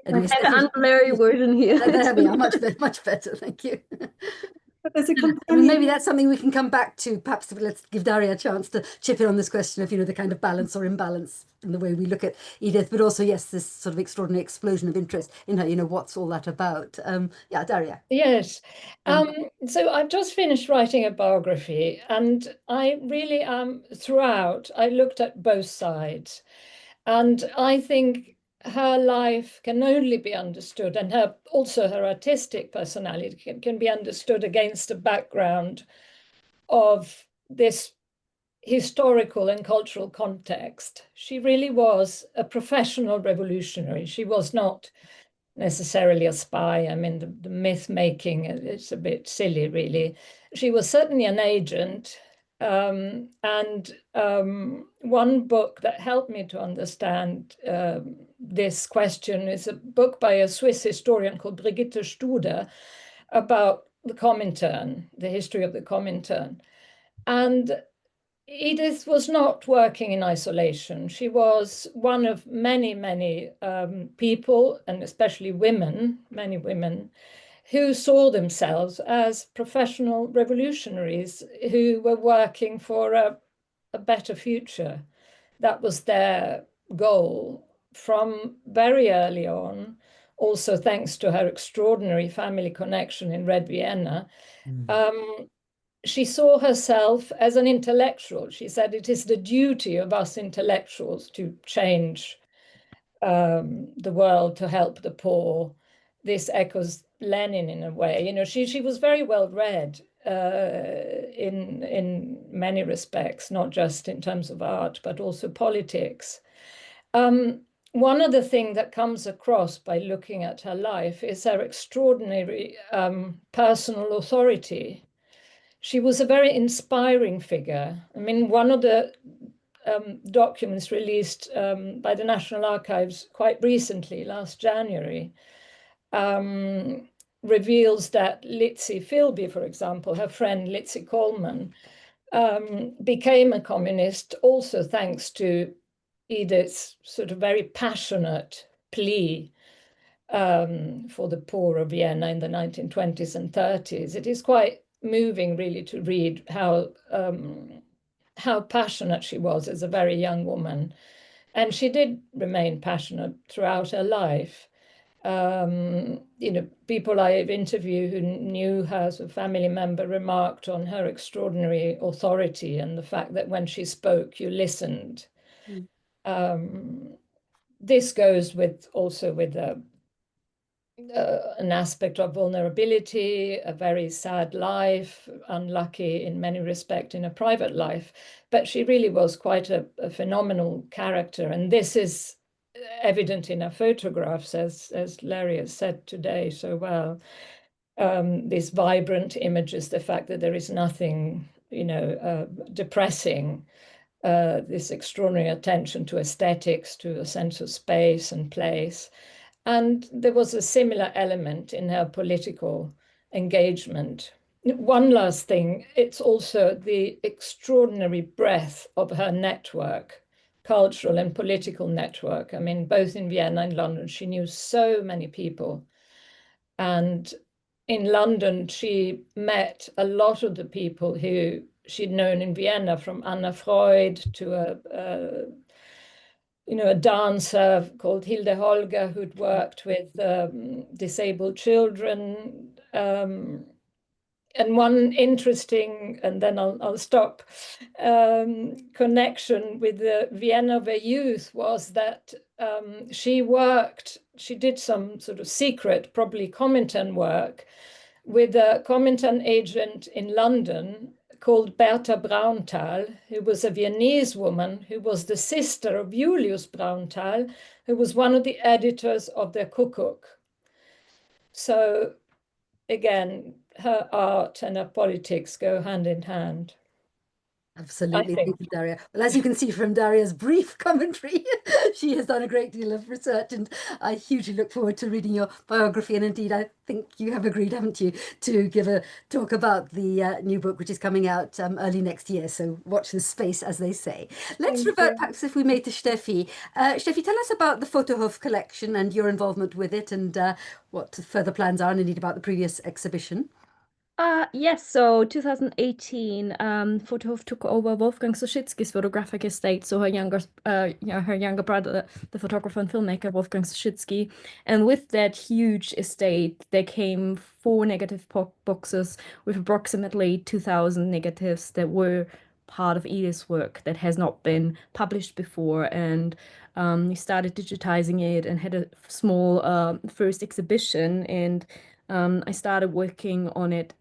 Anyway, I have an unblurry version here. there we are. Much better. Thank you. But there's a I mean, companion. maybe that's something we can come back to. Perhaps let's give Daria a chance to chip in on this question of, the kind of balance or imbalance in the way we look at Edith, but also, yes, this sort of extraordinary explosion of interest in her. What's all that about? Yeah, Daria. Yes. So I've just finished writing a biography, and I really throughout, I looked at both sides, and I think her life can only be understood, and also her artistic personality can be understood against a background of this historical and cultural context. She really was a professional revolutionary. She was not necessarily a spy. I mean, the myth making, it's a bit silly, really. She was certainly an agent. One book that helped me to understand this question is a book by a Swiss historian called Brigitte Studer about the Comintern, the history of the Comintern. And Edith was not working in isolation. She was one of many, many people, and especially women, many women, who saw themselves as professional revolutionaries who were working for a better future. That was their goal from very early on, also thanks to her extraordinary family connection in Red Vienna. She saw herself as an intellectual. She said, it is the duty of us intellectuals to change the world, to help the poor. This echoes Lenin in a way. She was very well read in many respects, not just in terms of art, but also politics. One other thing that comes across by looking at her life is her extraordinary personal authority. She was a very inspiring figure. I mean, one of the documents released by the National Archives quite recently, last January, reveals that Litzy Philby, for example, her friend Litzy Coleman, became a communist also thanks to Edith's sort of very passionate plea for the poor of Vienna in the 1920s and 30s. It is quite moving, really, to read how passionate she was as a very young woman. And she did remain passionate throughout her life. People I've interviewed who knew her as a family member remarked on her extraordinary authority and the fact that when she spoke, you listened. This goes also with an aspect of vulnerability, a very sad life, unlucky in many respects in a private life. But she really was quite a phenomenal character. And this is evident in her photographs, as Larry has said today so well. These vibrant images, the fact that there is nothing, depressing, this extraordinary attention to aesthetics, to a sense of space and place. And there was a similar element in her political engagement. One last thing, it's also the extraordinary breadth of her network, cultural and political network. I mean, both in Vienna and London, she knew so many people. And in London, she met a lot of the people who she'd known in Vienna, from Anna Freud to a dancer called Hilde Holger who'd worked with disabled children. And one interesting, and then I'll stop, connection with the Vienna of her youth was that she did some sort of secret, probably Comintern work, with a Comintern agent in London called Bertha Braunthal, who was a Viennese woman who was the sister of Julius Braunthal, who was one of the editors of the Kuckuck. So again, her art and her politics go hand in hand. Absolutely, thank you, Daria. Well, as you can see from Daria's brief commentary, she has done a great deal of research, and I hugely look forward to reading your biography. And indeed, I think you have agreed, haven't you, to give a talk about the new book, which is coming out early next year. So watch this space, as they say. Let's revert perhaps, if we may, to Steffi. Steffi, tell us about the Fotohof collection and your involvement with it, and what further plans are, and indeed about the previous exhibition. Yes, so 2018, Fotohof took over Wolfgang Soschitsky's photographic estate, so her younger brother, the photographer and filmmaker Wolfgang Soschitsky. And with that huge estate, there came 4 negative boxes with approximately 2,000 negatives that were part of Edith's work that has not been published before. And we started digitizing it and had a small first exhibition, and I started working on it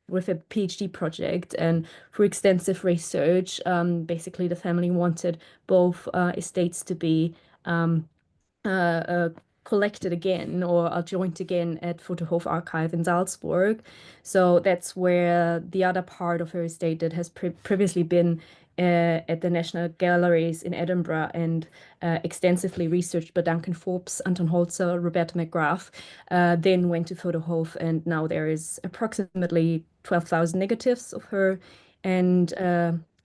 with a PhD project, and through extensive research, basically the family wanted both estates to be collected again or joined again at Fotohof Archive in Salzburg. So that's where the other part of her estate that has previously been at the National Galleries in Edinburgh and extensively researched by Duncan Forbes, Anton Holzer, Roberta McGrath, then went to Fotohof, and now there is approximately 12,000 negatives of her, and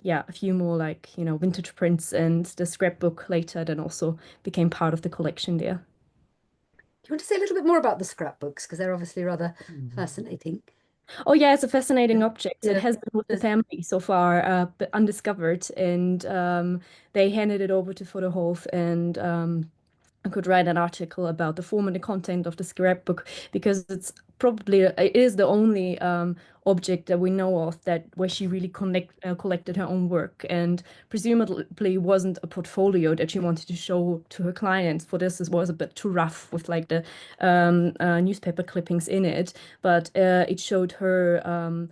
yeah, a few more like, vintage prints, and the scrapbook later then also became part of the collection there. Do you want to say a little bit more about the scrapbooks, because they're obviously rather fascinating? Oh yeah, it's a fascinating object. Yeah. It has been with the family so far, but undiscovered, and they handed it over to Fotohof, and I could write an article about the form and the content of the scrapbook, because it is the only object that we know of where she really collected her own work, and presumably wasn't a portfolio that she wanted to show to her clients. For this was a bit too rough with like the newspaper clippings in it, but it showed her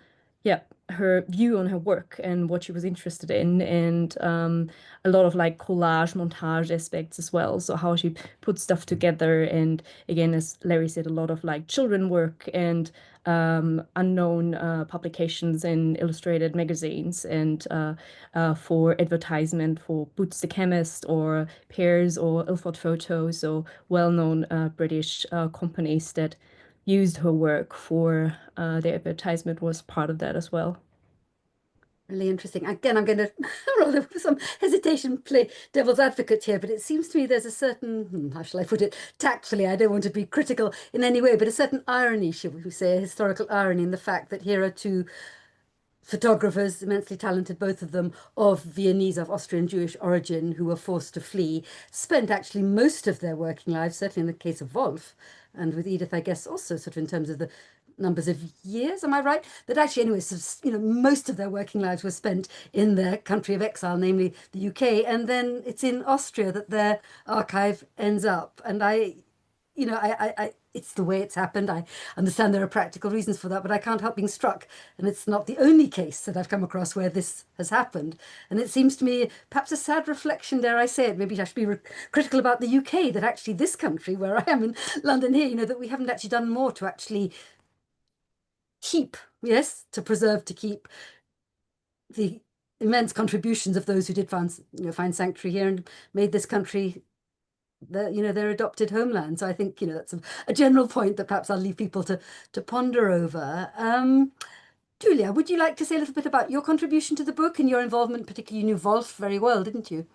her view on her work and what she was interested in, and a lot of like collage montage aspects as well, so how she put stuff together. And again, as Larry said, a lot of like children work and unknown publications in illustrated magazines, and for advertisement for Boots the Chemist or Pears or Ilford Photos, so well-known British companies that used her work for their advertisement was part of that as well. Really interesting. Again, I'm going to, rather with some hesitation, play devil's advocate here, but it seems to me there's a certain, how shall I put it, tactfully, I don't want to be critical in any way, but a certain irony, should we say, a historical irony in the fact that here are 2 photographers, immensely talented, both of them, of Viennese, of Austrian Jewish origin, who were forced to flee, spent actually most of their working lives, certainly in the case of Wolf, and with Edith, I guess, also sort of in terms of the numbers of years, am I right? That actually, anyway, sort of, most of their working lives were spent in their country of exile, namely the UK, and then it's in Austria that their archive ends up. And it's the way it's happened. I understand there are practical reasons for that, but I can't help being struck. And it's not the only case that I've come across where this has happened. And it seems to me perhaps a sad reflection, dare I say it, maybe I should be critical about the UK, that actually this country, where I am in London here, that we haven't actually done more to actually keep, to preserve, to keep the immense contributions of those who did find sanctuary here and made this country their adopted homeland. So I think that's a general point that perhaps I'll leave people to ponder over. Julia, would you like to say a little bit about your contribution to the book and your involvement? Particularly, you knew Wolf very well, didn't you?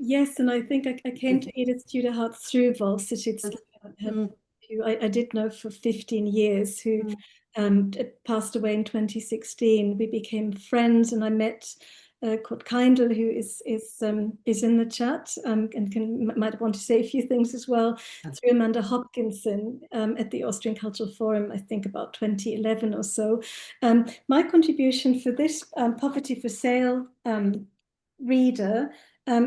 Yes, and I think I came to Edith Tudor Hart through Wolf Soschitsky, who I did know for 15 years, who passed away in 2016. We became friends, and I met called Kindle, who is in the chat and might want to say a few things as well, through Amanda Hopkinson at the Austrian Cultural Forum, I think about 2011 or so. My contribution for this Poverty for Sale reader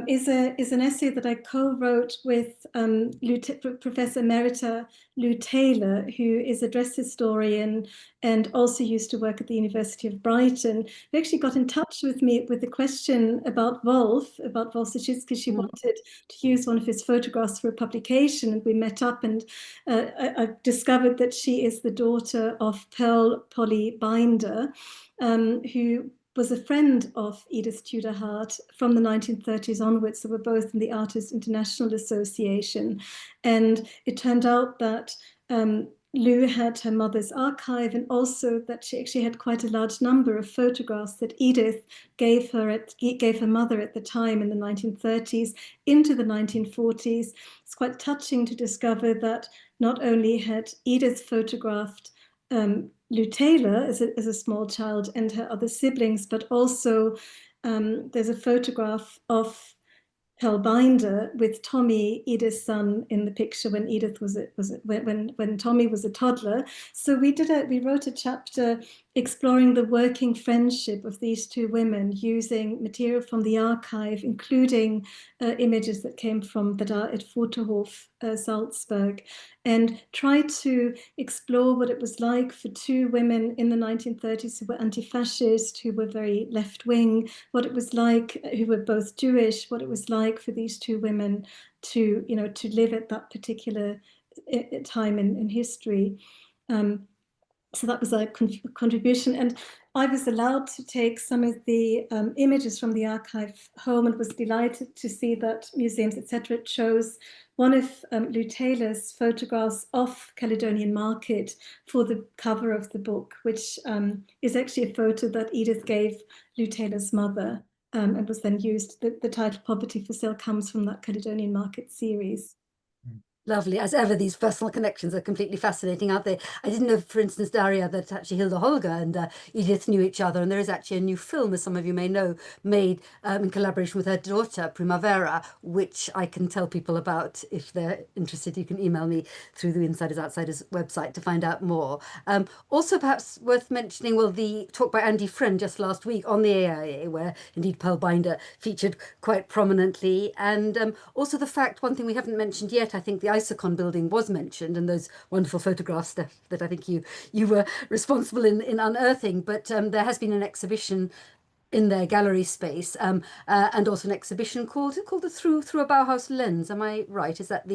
is an essay that I co-wrote with Professor Emerita Lou Taylor, who is a dress historian and also used to work at the University of Brighton, who actually got in touch with me with a question about Wolf because she wanted to use one of his photographs for a publication, and we met up, and I discovered that she is the daughter of Pearl Polly Binder, who was a friend of Edith Tudor Hart from the 1930s onwards. They were both in the Artists International Association. And it turned out that Lou had her mother's archive, and also that she actually had quite a large number of photographs that Edith gave her mother at the time in the 1930s into the 1940s. It's quite touching to discover that not only had Edith photographed Lou Taylor as a small child and her other siblings, but also there's a photograph of Pearl Binder with Tommy, Edith's son, in the picture when Edith when Tommy was a toddler. So we wrote a chapter exploring the working friendship of these two women using material from the archive, including images that are at Fotohof, Salzburg, and try to explore what it was like for two women in the 1930s who were anti-fascist, who were very left-wing, what it was like, who were both Jewish, what it was like for these two women to live at that particular time in history. So that was a contribution, and I was allowed to take some of the images from the archive home, and was delighted to see that MuseumsEtc chose one of Lou Taylor's photographs of Caledonian Market for the cover of the book, which is actually a photo that Edith gave Lou Taylor's mother, and was then used. The title Poverty for Sale comes from that Caledonian Market series. Lovely. As ever, these personal connections are completely fascinating, aren't they? I didn't know, for instance, Daria, that actually Hilda Holger and Edith knew each other. And there is actually a new film, as some of you may know, made in collaboration with her daughter, Primavera, which I can tell people about if they're interested. You can email me through the Insiders Outsiders website to find out more. Also, perhaps worth mentioning, well, the talk by Andy Friend just last week on the AIA, where indeed Pearl Binder featured quite prominently. And also the fact, one thing we haven't mentioned yet, I think the Isocon building was mentioned, and those wonderful photographs that I think you were responsible in unearthing. But there has been an exhibition in their gallery space, and also an exhibition called the Through a Bauhaus Lens. Am I right? Is that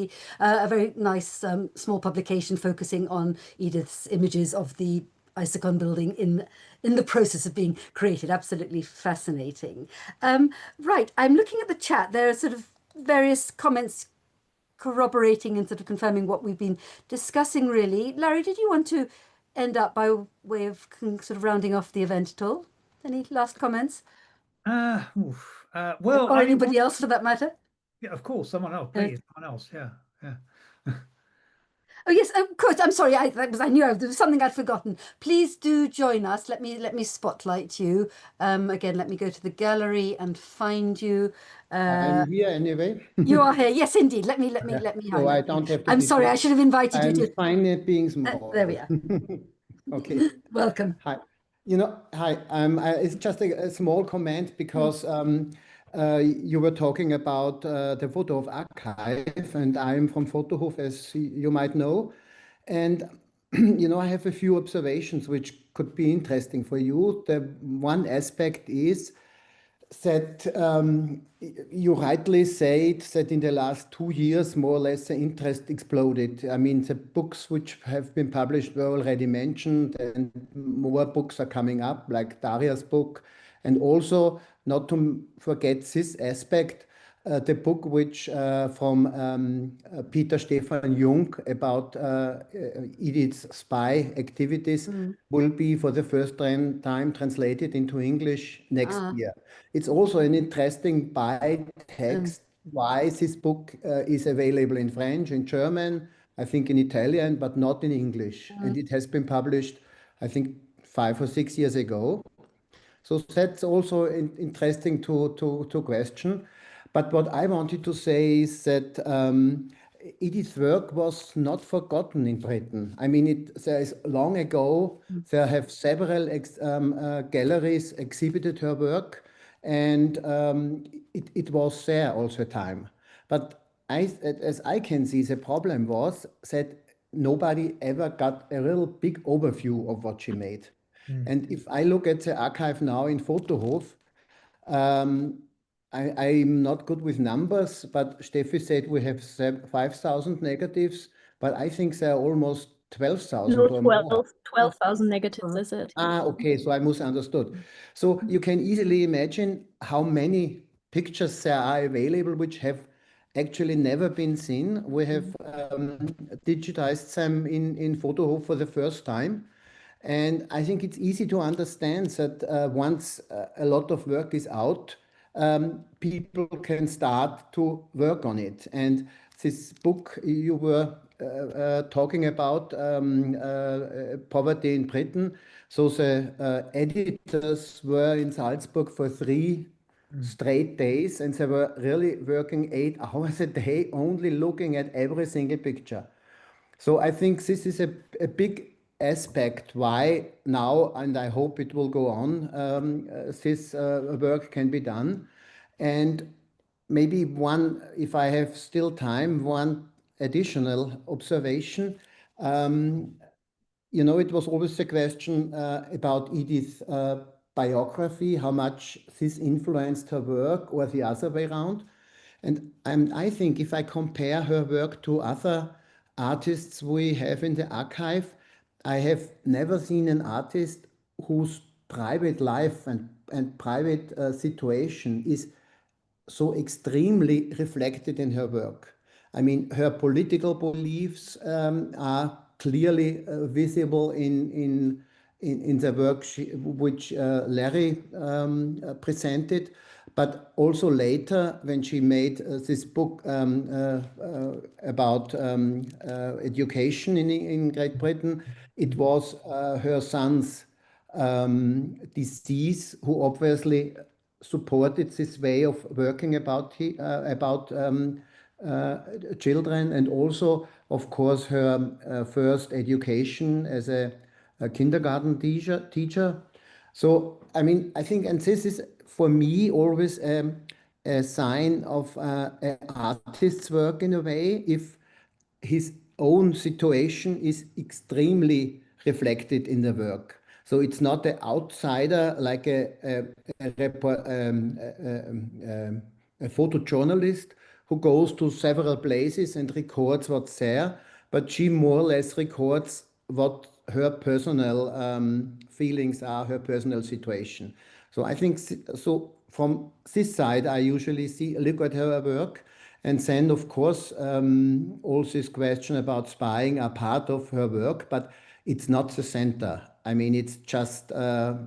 a very nice small publication focusing on Edith's images of the Isocon building in the process of being created? Absolutely fascinating. Right, I'm looking at the chat. There are sort of various comments corroborating and sort of confirming what we've been discussing, really. Larry, did you want to end up by way of sort of rounding off the event at all? Any last comments? Well, or anybody else for that matter? Yeah, of course, someone else, please. Someone else, yeah. Oh yes, of course. I'm sorry. I knew there was something I'd forgotten. Please do join us. Let me spotlight you. Again, let me go to the gallery and find you. I'm here anyway. You are here. Yes, indeed. Let me. So I don't have to. I'm sorry. I should have invited you to. I'm fine at being small. There we are. Okay. Welcome. Hi. Hi. It's just a small comment because you were talking about the Photohof archive, and I'm from Fotohof, as you might know. And I have a few observations which could be interesting for you. The one aspect is that you rightly said that in the last 2 years, more or less, the interest exploded. I mean, the books which have been published were already mentioned, and more books are coming up, like Daria's book. And also, not to forget this aspect, the book which from Peter Stefan Jung about Edith's spy activities will be for the first time translated into English next year. It's also an interesting by-text why this book is available in French, in German, I think in Italian, but not in English. And it has been published, I think, 5 or 6 years ago. So that's also interesting to question. But what I wanted to say is that Edith's work was not forgotten in Britain. I mean, there is long ago, there have several galleries exhibited her work, and it was there all the time. But as I can see, the problem was that nobody ever got a real big overview of what she made. And if I look at the archive now in Photohof, I'm not good with numbers, but Steffi said we have 5,000 negatives, but I think there are almost 12,000 No, or more. 12,000 negatives, is it? Okay, so I misunderstood. So you can easily imagine how many pictures there are available which have actually never been seen. We have digitized them in Photohof for the first time. And I think it's easy to understand that once a lot of work is out, people can start to work on it. And this book you were talking about, Poverty in Britain. So the editors were in Salzburg for 3 straight days, and they were really working 8 hours a day, only looking at every single picture. So I think this is a big aspect why now, and I hope it will go on, this work can be done. And maybe one, if I have still time, one additional observation. It was always a question about Edith's biography, how much this influenced her work or the other way around. And I think if I compare her work to other artists we have in the archive, I have never seen an artist whose private life and private situation is so extremely reflected in her work. I mean, her political beliefs are clearly visible in the work which Larry presented, but also later when she made this book about education in Great Britain, it was her son's disease who obviously supported this way of working about children, and also, of course, her first education as a kindergarten teacher. So, I mean, I think, and this is for me always a sign of an artist's work in a way, if his own situation is extremely reflected in the work. So it's not an outsider like a photojournalist who goes to several places and records what's there, but she more or less records what her personal feelings are, her personal situation. So I think, so from this side, I usually look at her work, and then, of course, all this question about spying are part of her work, but it's not the center. I mean, it's just a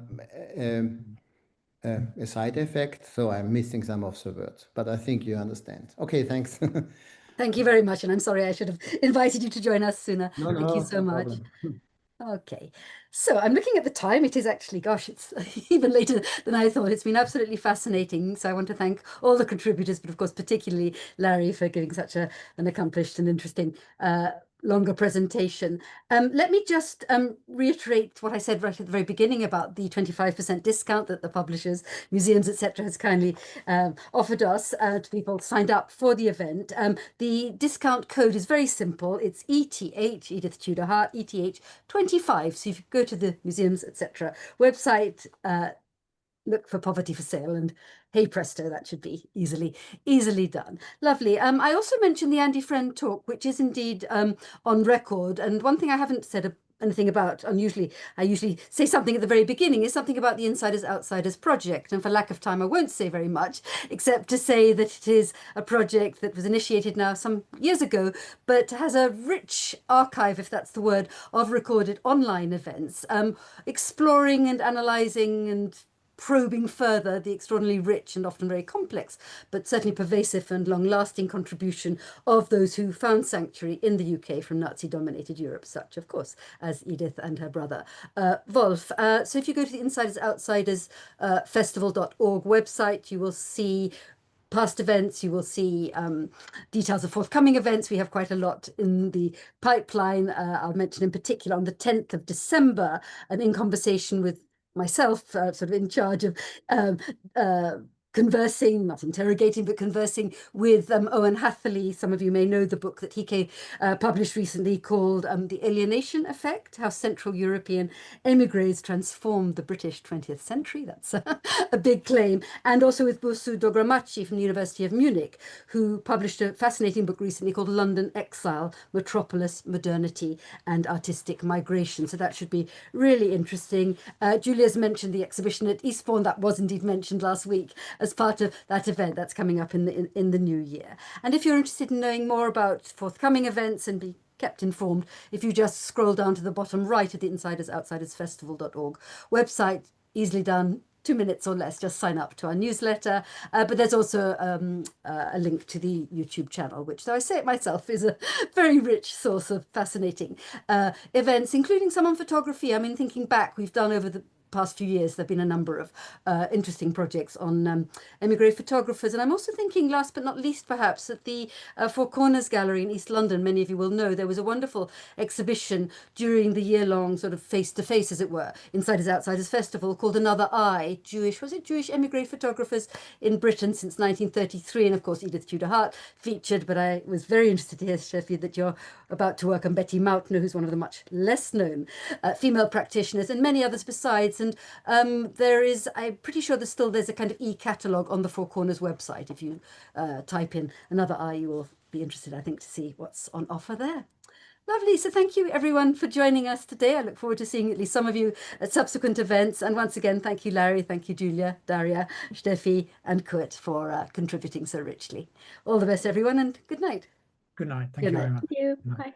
side effect. So I'm missing some of the words, but I think you understand. Okay, thanks. Thank you very much. And I'm sorry I should have invited you to join us sooner. No, Thank you so no much. problem. Okay, so I'm looking at the time. It is actually, gosh, it's even later than I thought. It's been absolutely fascinating. So I want to thank all the contributors, but of course, particularly Larry for giving such an accomplished and interesting longer presentation. Let me just reiterate what I said right at the very beginning about the 25% discount that the publishers, museums, etc., has kindly offered us to people signed up for the event. The discount code is very simple. It's ETH, Edith Tudor Hart, ETH 25. So if you go to the museums, etc. website, look for Poverty for Sale, and hey presto, that should be easily done. Lovely. I also mentioned the Andy Friend talk, which is indeed on record. And one thing I haven't said anything about, and I usually say something at the very beginning, is something about the Insiders Outsiders project. And for lack of time, I won't say very much, except to say that it is a project that was initiated now some years ago, but has a rich archive, if that's the word, of recorded online events, exploring and analysing and probing further the extraordinarily rich and often very complex, but certainly pervasive and long-lasting contribution of those who found sanctuary in the UK from Nazi-dominated Europe, such, of course, as Edith and her brother Wolf. So if you go to the Insiders Outsiders festival.org website, you will see past events, you will see details of forthcoming events. We have quite a lot in the pipeline. I'll mention in particular on the 10th of December, and in conversation with myself, sort of in charge of conversing, not interrogating, but conversing with Owen Hatherley. Some of you may know the book that he published recently called The Alienation Effect, How Central European Emigres Transformed the British 20th Century. That's a big claim. And also with Bosu Dogramachi from the University of Munich, who published a fascinating book recently called London Exile, Metropolis, Modernity and Artistic Migration. So that should be really interesting. Julia's mentioned the exhibition at Eastbourne. That was indeed mentioned last week as part of that event that's coming up in the new year. And if you're interested in knowing more about forthcoming events and be kept informed, if you just scroll down to the bottom right of the insidersoutsiders.festival.org website, easily done, 2 minutes or less, just sign up to our newsletter. But there's also a link to the YouTube channel, which, though I say it myself, is a very rich source of fascinating events, including some on photography. I mean, thinking back, we've done over the past few years, there have been a number of interesting projects on emigre photographers. And I'm also thinking, last but not least, perhaps, at the Four Corners Gallery in East London, many of you will know, there was a wonderful exhibition during the year-long sort of face-to-face, as it were, Insiders Outsiders Festival called Another Eye, Jewish emigre photographers in Britain since 1933. And of course, Edith Tudor Hart featured, but I was very interested to hear, Steffi, that you're about to work on Betty Mautner, who's one of the much less known female practitioners, and many others besides. And there is, I'm pretty sure there's a kind of e-catalogue on the Four Corners website. If you type in Another Eye, you will be interested, I think, to see what's on offer there. Lovely. So thank you, everyone, for joining us today. I look forward to seeing at least some of you at subsequent events. And once again, thank you, Larry. Thank you, Julia, Daria, Steffi, and Kurt for contributing so richly. All the best, everyone, and good night. Good night. Thank you very much. Thank you. Bye.